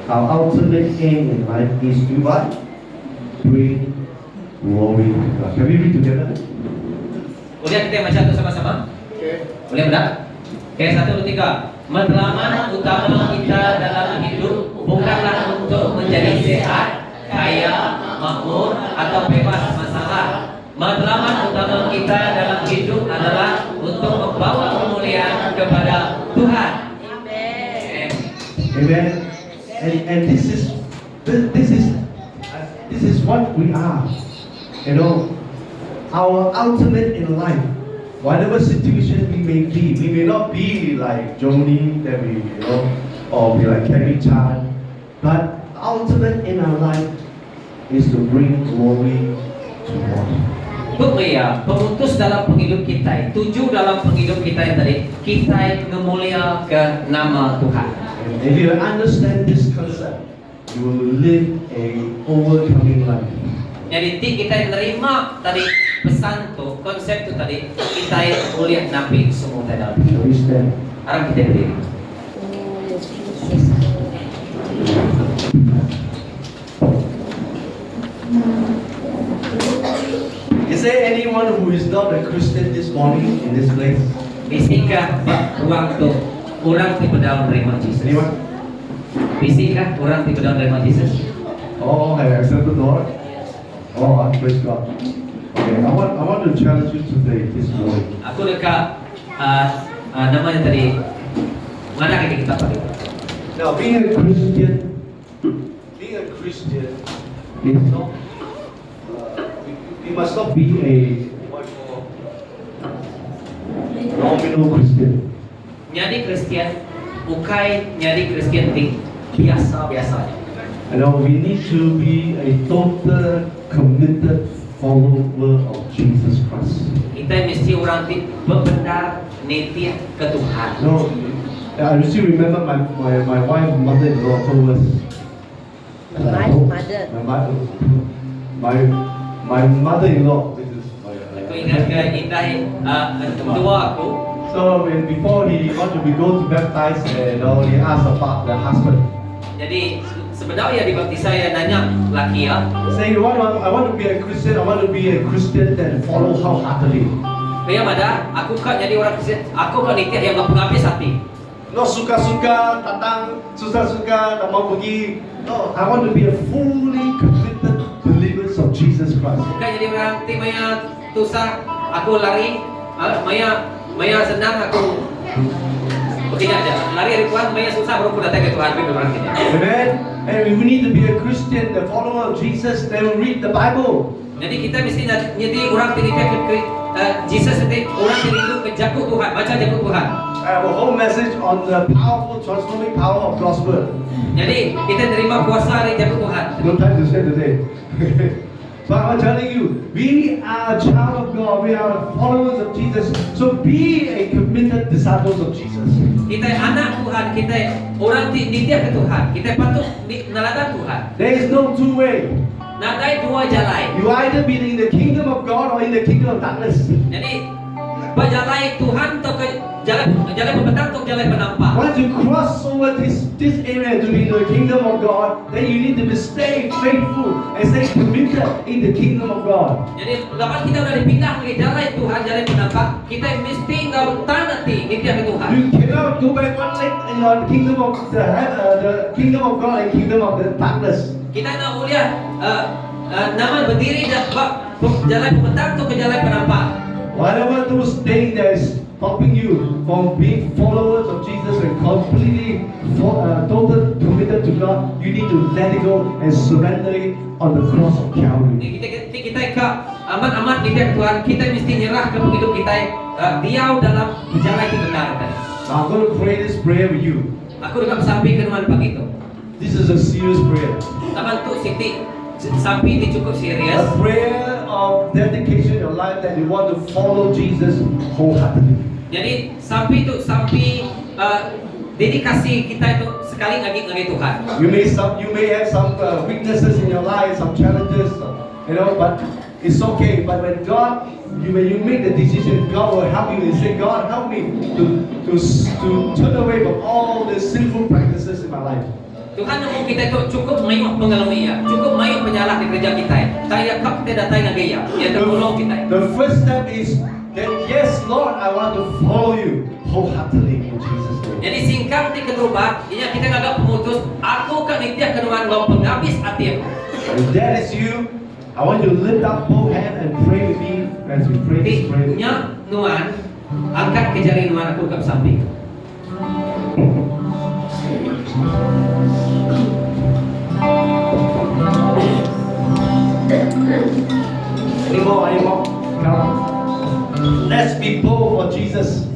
Our ultimate aim in life is to what? Bring glory to God. Can we read together? Boleh kita baca itu sama-sama? Boleh benar? Oke, 1, 2, 3. Matlamat utama kita dalam hidup bukanlah untuk menjadi sehat, kaya, makmur, atau bebas masalah. Matlamat utama kita dalam hidup adalah untuk membawa kemuliaan kepada Tuhan. Amen. Amen. And this is what we are. You know, our ultimate in life. Whatever situation we may not be like Joni, that we, or be like Kevin Chan, but ultimate in our life is to bring glory to God. Bukmaya, pemutus dalam penghidup kita, tuju dalam penghidup kita yang tadi, kita ngemulia ke nama Tuhan. And if you understand this concept, you will live a overcoming life. Jadi kita nerima tadi pesan tu, konsep tu tadi, kita boleh nampik semua dalam. So we stand. Sekarang kita berdiri. Is there anyone who is not a Christian this morning in this place? Bisingkah ruang tu orang tipe daun menerima Jesus? Anyone? Visi kah orang tipe daun menerima Jesus? Oh, have accepted the Lord? Oh, praise God. Okay, I want to challenge you today, this morning. Aku dekat namanya tadi mana kita pakai? Now, being a Christian is not, we must not be a what you call nominal Christian. Jadi Kristen bukan jadi Kristen biasa-biasa. You know, we need to be a total committed follower of Jesus Christ. Kita mesti orang benar netia ke Tuhan. No, I still remember my wife, mother-in-law told us. My mother. My mother-in-law. This is Aku ingat ke indah tua aku. So before he want to go to baptize, he asked about the husband. Jadi sebenarnya dibaptis saya nanya laki ya. Saying, I want to be a Christian. I want to be a Christian that follow wholeheartedly. Kaya mada, aku kan jadi orang Kristen. Aku kan nitia yang menghabis hati. No suka-suka, datang, susah-suka, tak mau pergi. No, I want to be a fully committed believers of Jesus Christ. Bukan jadi orang maya tusah, aku lari, maya senang aku begini aja. Lari dari Tuhan, maya susah baru aku datang ke Tuhan, begitu orang kita. Amen. And we need to be a Christian, the follower of Jesus, that will read the Bible. Jadi kita mesti jadi orang tinitia ke Jesus itu orang tinitu ke jaku Tuhan, baca jaku Tuhan. I have a whole message on the powerful, transforming power of God's word. Jadi kita terima kuasa dari jaku Tuhan. No time to say today. But I'm telling you, we are a child of God. We are followers of Jesus. So be a committed disciples of Jesus. Kita anak Tuhan, kita orang tinitia ke Tuhan. Kita patut naladan Tuhan. There is no two way. Nadai dua jalan. You either be in the kingdom of God or in the kingdom of darkness. Jadi berjalan Tuhan atau ke jalan pembentang atau jalan penampak. Once you cross over this area to be in the kingdom of God, then you need to stay faithful and stay committed in the kingdom of God. Jadi lepas kita udah dipindah ke jalan Tuhan, jalan penampak, kita mesti nggak nanti nitia ke Tuhan. You cannot go back one leg in the kingdom of the kingdom of God and kingdom of the darkness. Kita nak uliah nama berdiri jalan pembentang atau ke jalan penampak. Whatever those things that is stopping you from being followers of Jesus and completely total committed to God, you need to let it go and surrender it on the cross of Calvary. Kita ke amat nitia ke Tuhan, kita mesti nyerah ke hidup kita diau dalam jalan yang benar. Now I'm going to pray this prayer with you. Aku dekat sampai ke rumah pagi itu. This is a serious prayer. Taman tu Siti sampai itu cukup serius. A prayer of dedication in your life that you want to follow Jesus wholeheartedly. Jadi sampai dedikasi kita itu sekali lagi Tuhan. You may have some weaknesses in your life, some challenges, but it's okay. But when you make the decision, God will help you and say, God, help me to turn away from all the sinful practices in my life. Tuhan mau kita itu cukup mayuk mengalami ya, cukup mayuk penyalah di kerja kita. Saya kap kita datang lagi ya, dia tertolong kita. The first step is that yes, Lord, I want to follow you wholeheartedly in Jesus' name. Jadi singkat di keterubah, ini kita nggak pemutus. Aku kan nitia kedua lo penghabis hati aku. If that is you, I want you to lift up both hands and pray with me as we pray this prayer. Nya nuan, angkat ke jari nuan aku ke samping. Any more? Come. Let's be bold for Jesus.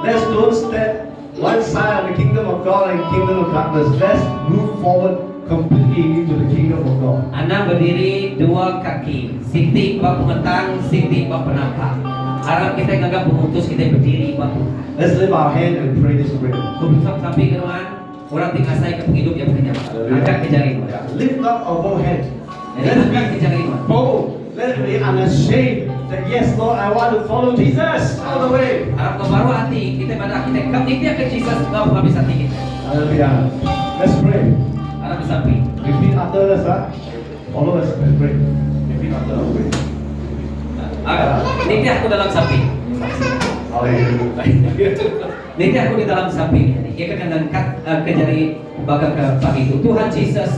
Let's don't step one side of the kingdom of God and kingdom of darkness. Let's move forward completely into the kingdom of God. Anak berdiri dua kaki, Siti bab pengetang, Siti bab penampak. Harap kita nggak pemutus, kita berdiri bab. Let's lift our hand and pray this prayer. Sampai ke nuan, orang tinggal saya ke penghidup yang bekerja. Angkat ke jari nuan. Lift up our both hands. Jadi Let's angkat ke be jari nuan. bold. Let's be unashamed that yes, Lord, I want to follow Jesus all the way. Harap kebaru hati kita pada kita kap nitia ke Jesus nggak habis hati kita. Hallelujah. Let's pray. Harap sampai. Repeat after us, follow us and pray. Repeat after us. Pray. Nitia aku dalam sapi. Hallelujah. Nanti aku di dalam samping ini, ia akan angkat ke jari bagai ke pagi itu. Tuhan Yesus,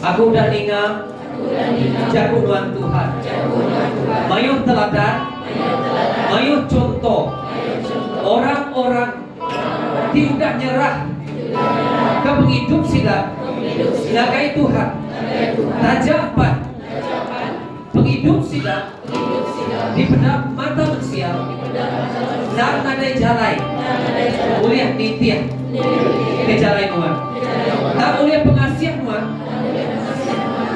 aku udah ingat, jago Tuhan Tuhan, mayuh teladan, mayuh contoh, orang-orang tidak nyerah, ke penghidup sila, nagai Tuhan, tajapan, penghidup sila, di benak mata manusia, dan nadai jalai, uliah nitiah, ke jalai Tuhan, dan uliah pengasihan Tuhan,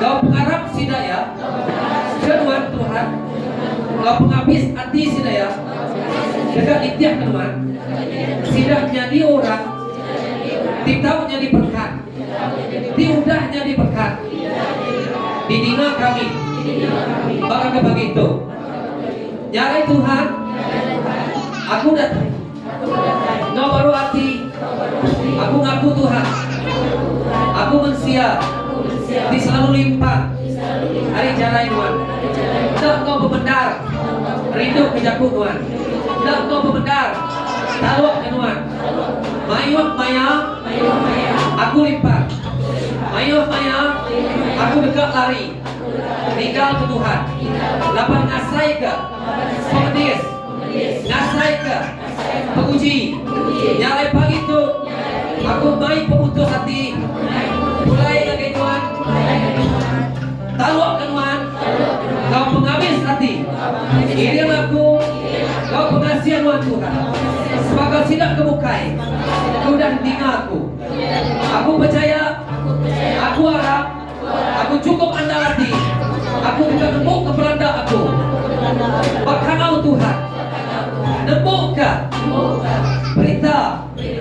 kau pengharap sidaya, ke Tuhan Tuhan, kau penghabis hati sidaya, dekat nitiah ke Tuhan, sidak jadi orang, ditaunya diberkat, diudahnya diberkat, didina kami, bakal ke begitu. Nyari Tuhan, aku datang. Nggak baru hati, aku ngaku Tuhan. Aku mensia, di selalu limpah. Hari jalan Tuhan. Nggak kau pemendar, rindu kejaku Tuhan. Nggak kau pemendar, taluk ke Tuhan. Mayuh maya, aku limpah. Mayuh maya, aku dekat lari. Tinggal ke Tuhan. Lapan ngasai ke pemedis, ngasai ke penguji. Nyalai pagi itu aku baik pemutus hati. Mulai lagi Tuhan, taluak ke Tuhan, kau penghabis hati. Irim aku, kau pengasihan Tuhan. Sebagai sidak kebukai, kau dan tinggal aku. Aku percaya, aku harap, aku cukup andal hati. Aku bukan nembuk ke pelanda aku. Bahkan kau Tuhan, nembukkan berita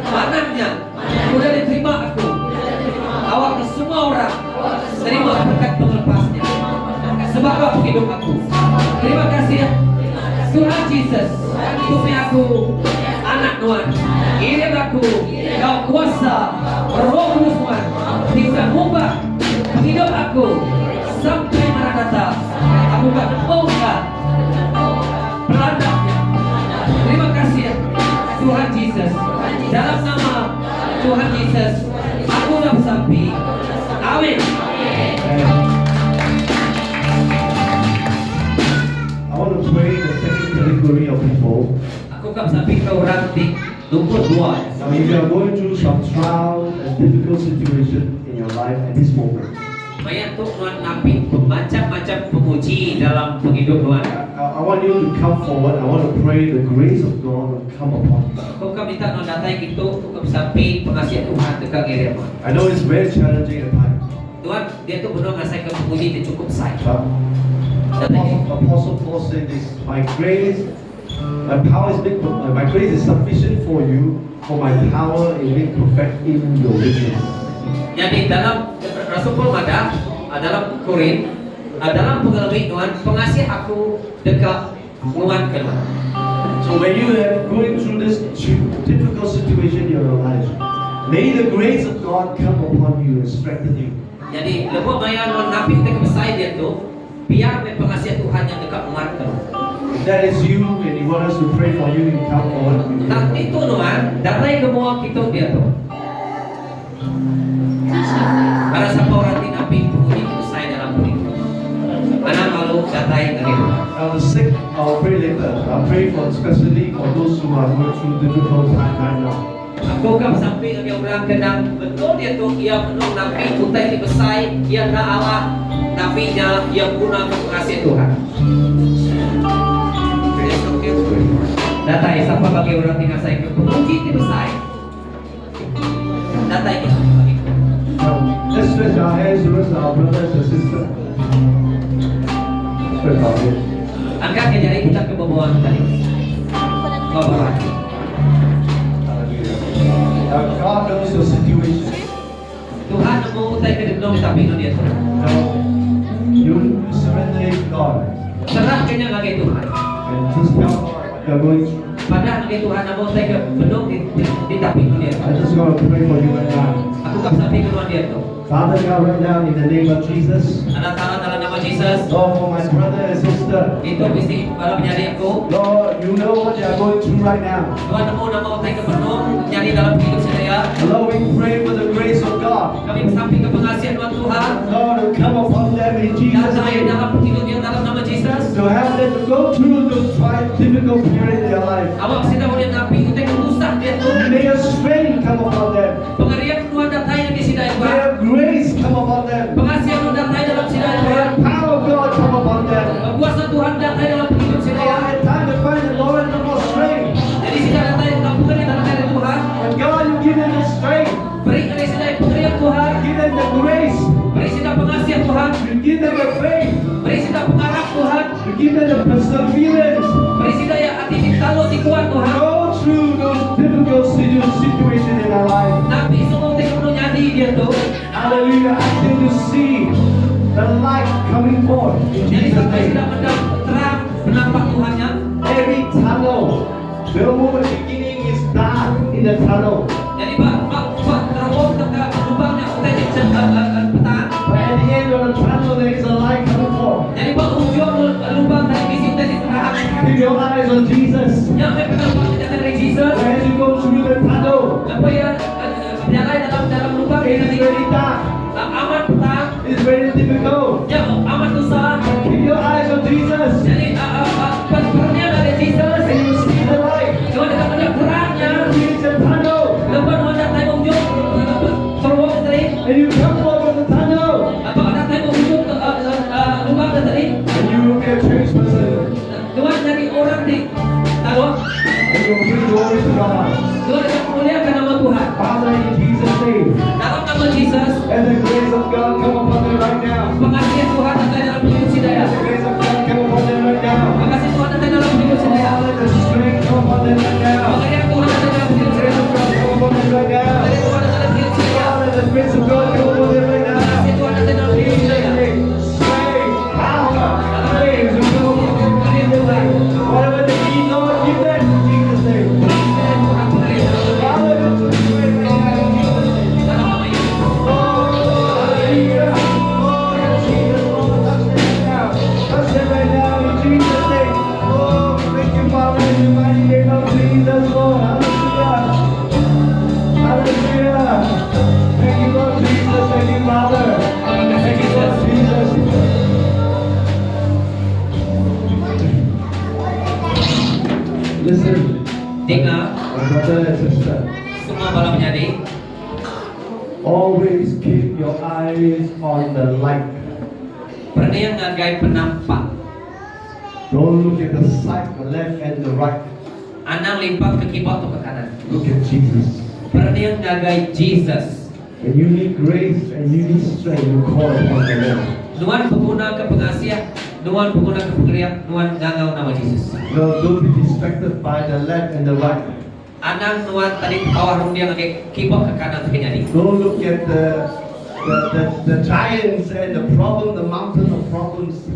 mananya sudah diterima aku. Awak semua orang terima berkat pengelepasnya. Sebab kau hidup aku. Terima kasih ya Tuhan Yesus. Tuhan aku anak Tuhan. Irim aku, kau kuasa Roh Kudus Tuhan. Tidak ubah hidup aku sampai Maranatha. Aku gak nembukkan pelandangnya. Terima kasih ya Tuhan Yesus. Dalam nama Tuhan Yesus, aku dah bersampi. Amin. I want to pray the second category of people. Aku akan bersampi ke orang di nomor 2. Now, if you are going through some trial and difficult situation in your life at this moment, Maya untuk Tuhan nabi macam-macam penguji dalam penghidup Tuhan. I want you to come forward. I want to pray the grace of God will come upon you. Aku akan minta Tuhan datang itu untuk bersampi pengasihan Tuhan dekat area Tuhan. I know it's very challenging at times. Tuhan, dia tu benar ngasih ke penguji dia cukup saya. But Apostle Paul said this: My grace, my grace is sufficient for you, for my power is made perfect in your weakness. Jadi dalam Rasul Paul ada dalam Korin, dalam pengalaman Tuhan, pengasih aku dekat Tuhan ke Tuhan. So when you are going through this difficult situation in your life, may the grace of God come upon you and strengthen you. Jadi lepas maya Tuhan nabi dekat besar dia tu, biar pengasih Tuhan yang dekat Tuhan ke Tuhan. If that is you and you want us to pray for you, you come forward. Tak itu Tuhan, datang ke bawah kita dia tu. Para siapa orang di nabi penguji itu saya dalam hidup. Anak malu datang dari Tuhan. Now the sick, I'll pray later. I'll pray for especially for those who are going through difficult time right now. Aku akan sampai dengan orang kenang betul dia tu ia menung nabi kutai di besar ia nak Allah nabinya yang guna untuk kasih Tuhan. Datai siapa bagi orang tinggal saya ke penguji di besar. Datai kita bagi. Now let's stretch our hands towards our brothers and sisters. Stretch our hands. Angkat ke jari kita ke bawah tadi. Ke bawah. Now God knows your situation. Tuhan mau utai ke dalam tapi dia tu. Now you surrender it to God Serahkannya lagi Tuhan. and just tell God you're going through. Padahal ngi Tuhan namo tay ke benung di tapi dia. I just want to pray for you right now. Aku kap sabi ko dia tu. Father God, right now in the name of Jesus, Anak tangan dalam nama Jesus. Lord, for my brother and sister, Itu mesti malam nyari aku. Lord, you know what they are going through right now. Tuhan namo tay ke benung nyari dalam hidup saya. Lord, we pray for the grace of God. Kami sampai ke pengasihan Tuhan. Lord, to come upon them in Jesus' Datai name. dalam hidup yang dalam nama Jesus. To help them to go through those difficult period in their life. Awak sedang boleh nabi untuk usah dia tu. May your strength come upon them. Pengarian Tuhan datai yang di sidai May Tuhan. your grace come upon them. Pengasihan Tuhan datai dalam sidai May Tuhan. the power of God come upon them. Kuasa Tuhan datai dalam hidup Lord, saya. it's time to find the Lord and the more strength. Jadi sidai datai kampungan di dalam dari Tuhan. And God, you give them the strength. Beri kali sidai pengarian Tuhan. Give them the grace. Beri sidai pengasihan Tuhan. You give them the faith. Beri sidai pengarah Tuhan. You give them the perseverance. Beri sidai yang hati ditalut di kuat Tuhan. Go through those difficult situations in our life. Nabi semua untuk nyadi dia tu. Hallelujah. I need to see the light coming forth in Jadi Jesus' sampai name. sudah mendapat terang penampak Tuhannya. Every tunnel, the moment beginning is dark in the tunnel. Jadi pak terowong dekat lubangnya utai di petang. But at the end of the tunnel, there is a light coming forth. Jadi pak ujung lubang dari misi utai di terang. Keep your eyes on Jesus. Yang memang kita dari Jesus. As you go through the tunnel, Apa ya berjalan dalam lubang it ini is very dark. amat petang. It's very difficult. Ya amat susah. Keep your eyes on Jesus. Jadi perannya dari Jesus. And you see the light. Cuma kita melihat terangnya. Reach the tunnel. Lepas ada tayang ujung terowong tadi. And you come out of the tunnel. Apa ada tayang ujung lubang tadi? And you will be a changed person. Tuhan jadi orang di lalu And you will bring glory to God. Tuhan akan memuliakan nama Tuhan. Father, in Jesus' name. Dalam nama Jesus, And the grace of God come upon them right now. pengasihan Tuhan ada dalam hidup Sidaya. The grace of God come upon them right now. Pengasihan Tuhan ada dalam hidup Sidaya. Oh, let the strength come upon them right now. Pengasihan Tuhan ada dalam hidup The grace Sidaya. of God come upon them right now. Pengasihan Tuhan ada dalam hidup Sidaya. Oh, let the grace of God come upon them right now. Pengasihan Tuhan ada dalam hidup Sidaya. Strength, power, praise, and glory. Whatever they need, Lord, give them in Jesus' name. Father, let your strength right now in Jesus' name. Dalam nama Yesus. Oh, hallelujah. Oh, yes, Jesus, Lord, touch them right now. Touch them right now in Jesus' name. Oh, thank you, Father, in the mighty name of Jesus, Lord. Hallelujah. Hallelujah. Thank you, Lord Jesus. Thank you, Father. Thank you, Lord Jesus. Listen, Dengar my brother and sister. semua malam menjadi Always keep your eyes on the light. pernah yang ngagai penampak. Don't look at the side, the left and the right. Anang lipat ke kiblat atau ke kanan. Look at Jesus. Pernah yang ngagai Jesus. When you need grace and you need strength, you call upon the Lord. Nuan pengguna ke pengasihan, Nuan pengguna ke pengerian, Nuan ngangau nama Jesus. No, don't be distracted by the left and the right. Anang Nuan tadi awal dia ngagai kiblat ke kanan ke nyari. Don't look at the giants and the problem, the mountain of problems.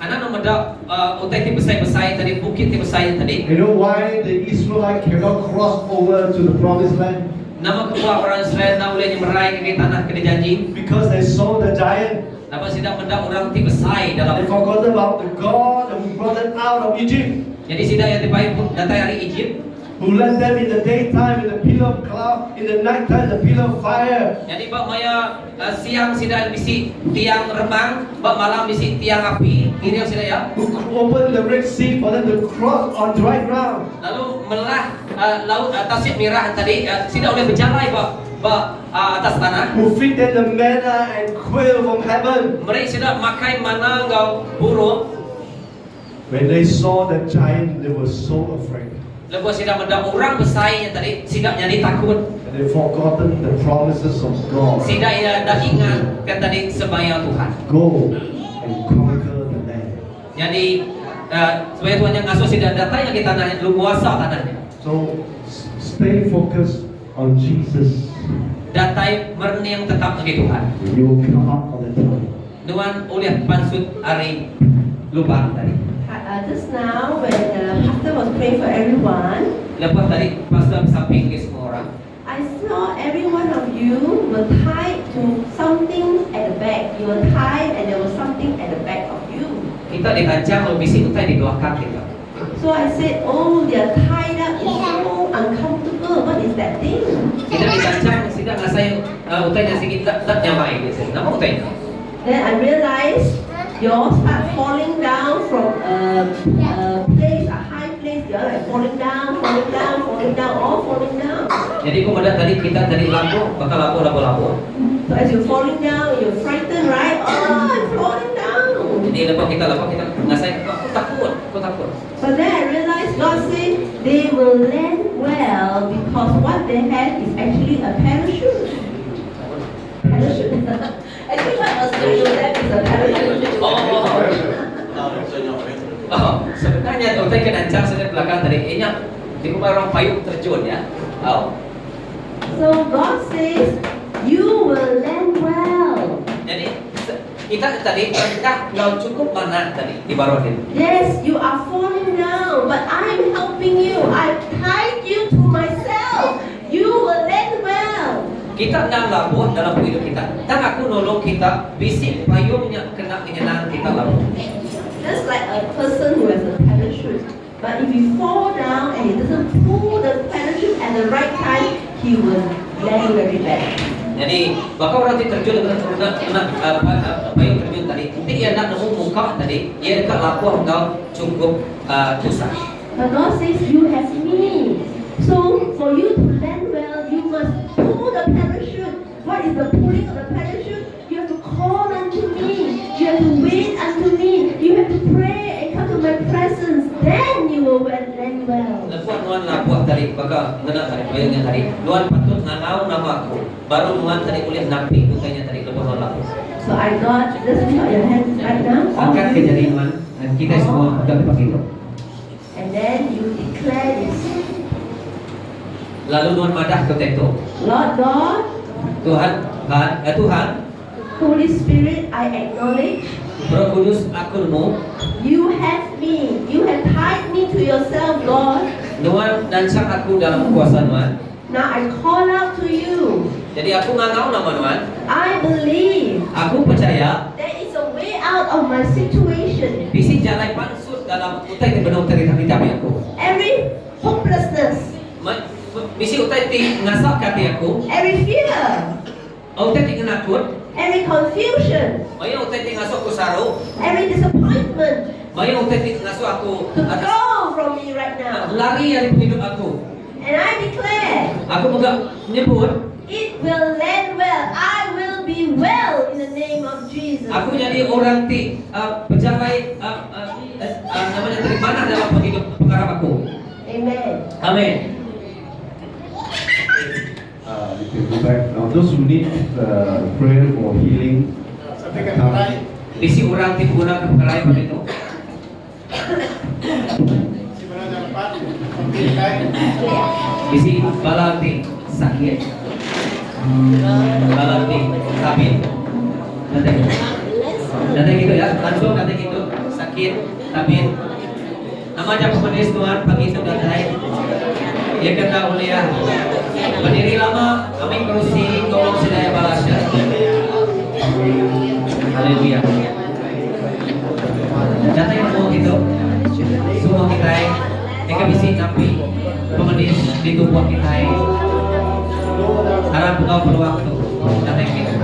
Anang nomada utai ti besai tadi bukit ti besai tadi. You know why the Israelites cannot cross over to the promised land? Nama kedua orang Israel na ulai merai ke tanah ke janji. Because they saw the giant. Nama sidang menda orang ti besai They dalam. forgot about the God who brought them out of Egypt, Jadi sidang yang tibai datang dari Egypt. who led them in the daytime in the pillar of cloud, in the nighttime the pillar of fire. Jadi bak maya siang sidang bisi tiang remang, bak malam bisi tiang api. Ini yang sidang ya. Who opened the Red Sea for them to cross on dry ground. Lalu melah laut tasik merah tadi sidang boleh berjalan bak atas tanah. Who feed them the manna and quail from heaven. Mereka sidang makai mana ngau burung. When they saw the giant, they were so afraid. Lepas sidang menda orang besai yang tadi sidang jadi takut. And they forgotten the promises of God. Sidang ia dah ingat kan tadi sebaya Tuhan. Go and conquer the land. Jadi sebagai Tuhan yang ngasuh sidang datang yang kita tanah lu kuasa tanahnya. So stay focused on Jesus. Datai merni yang tetap bagi Tuhan. You will come up on the top. Nuan uliah pansut ari lubang tadi. Just now when Pastor was praying for everyone, Lepas tadi pastor samping ke semua orang. I saw every one of you were tied to something at the back. You were tied and there was something at the back of you. Kita dirancang lebih utai di belakang kita. So I said, oh, they are tied up. It's so uncomfortable. What is that thing? Kita dirancang sida ngasay utai na sige tak nyamai gitu. Nama utai. Then I realized you all start falling down from a place, a high place. You are like falling down, all falling down. Jadi kemudian tadi kita dari lampu bakal lampu. So as you're falling down, you're frightened, right? Oh, I'm falling down. Jadi lepas kita ngasay aku takut. But then I realized God said they will land well because what they have is actually a parachute. Actually, what was going to them is a parachute. Oh, sebenarnya utai kenancang sudah belakang tadi. Ini di rumah orang payung terjun ya. Oh. So God says you will land well. Jadi kita tadi kita nggak cukup mana tadi di bawah ini. Yes, you are falling down, but I'm helping you. I tied you to myself. You will land well. Kita nggak labuh dalam hidup kita. Dan aku nolong kita bisik payungnya kena menyenang kita labuh. Just like a person who has a parachute. But if you fall down and he doesn't pull the parachute at the right time, he will land very bad. Jadi bakal orang terjun kena payung terjun tadi. Nanti dia nak nemu muka tadi, dia dekat labuh kau cukup susah. But God says you have me. So for you to land well, you must pull the parachute. What is the pulling of the parachute? You have to call unto me. You have to wait unto me. You have to pray and come to my presence. Then you will land well. Lepas nuan labuh tadi, bakal ngena tadi payungnya tadi. Nuan patut ngangau nama aku. Baru nuan tadi boleh namping bukanya tadi lepas nuan labuh. So I got, just put out your hands right now. Angkat ke jari nuan dan kita semua agak begitu. And then you declare this. Lalu nuan madah ke teto. Lord God, Tuhan, Holy Spirit, I acknowledge Roh Kudus aku nemu. you have me. You have tied me to yourself, Lord. Nuan dan sang aku dalam kuasa nuan. Now I call out to you. Jadi aku ngangau nama nuan. I believe Aku percaya there is a way out of my situation. bisi jalan pansut dalam utai benar cerita kami aku. Every hopelessness, Bisi utai ti ngasak kati aku. every fear, Utai ti ngenakut. every confusion, Maya utai ti ngasok ko saro. every disappointment Maya utai ti ngasok aku. to go from me right now. Lari dari hidup aku. And I declare Aku juga nyebut. it will land well. I will be well in the name of Jesus. Aku jadi orang ti pejabai namanya dari mana dalam hidup penggarap aku. Amen. Amin. You can go back. Now, those who need prayer for healing, Bisi orang ti guna kepengaraian itu. Bisi balanti sakit. Balanti kabin. Nanti gitu ya, langsung nanti gitu sakit kabin. Namanya pemenis Tuhan pagi itu dan naik. Dia kena ulia. Berdiri lama, kami kerusi tolong sedaya balasnya. Haleluya. Datang semua gitu. Semua kita mereka bisa tapi pemenis di tubuh kita. Harap engkau berwaktu. Datang kita.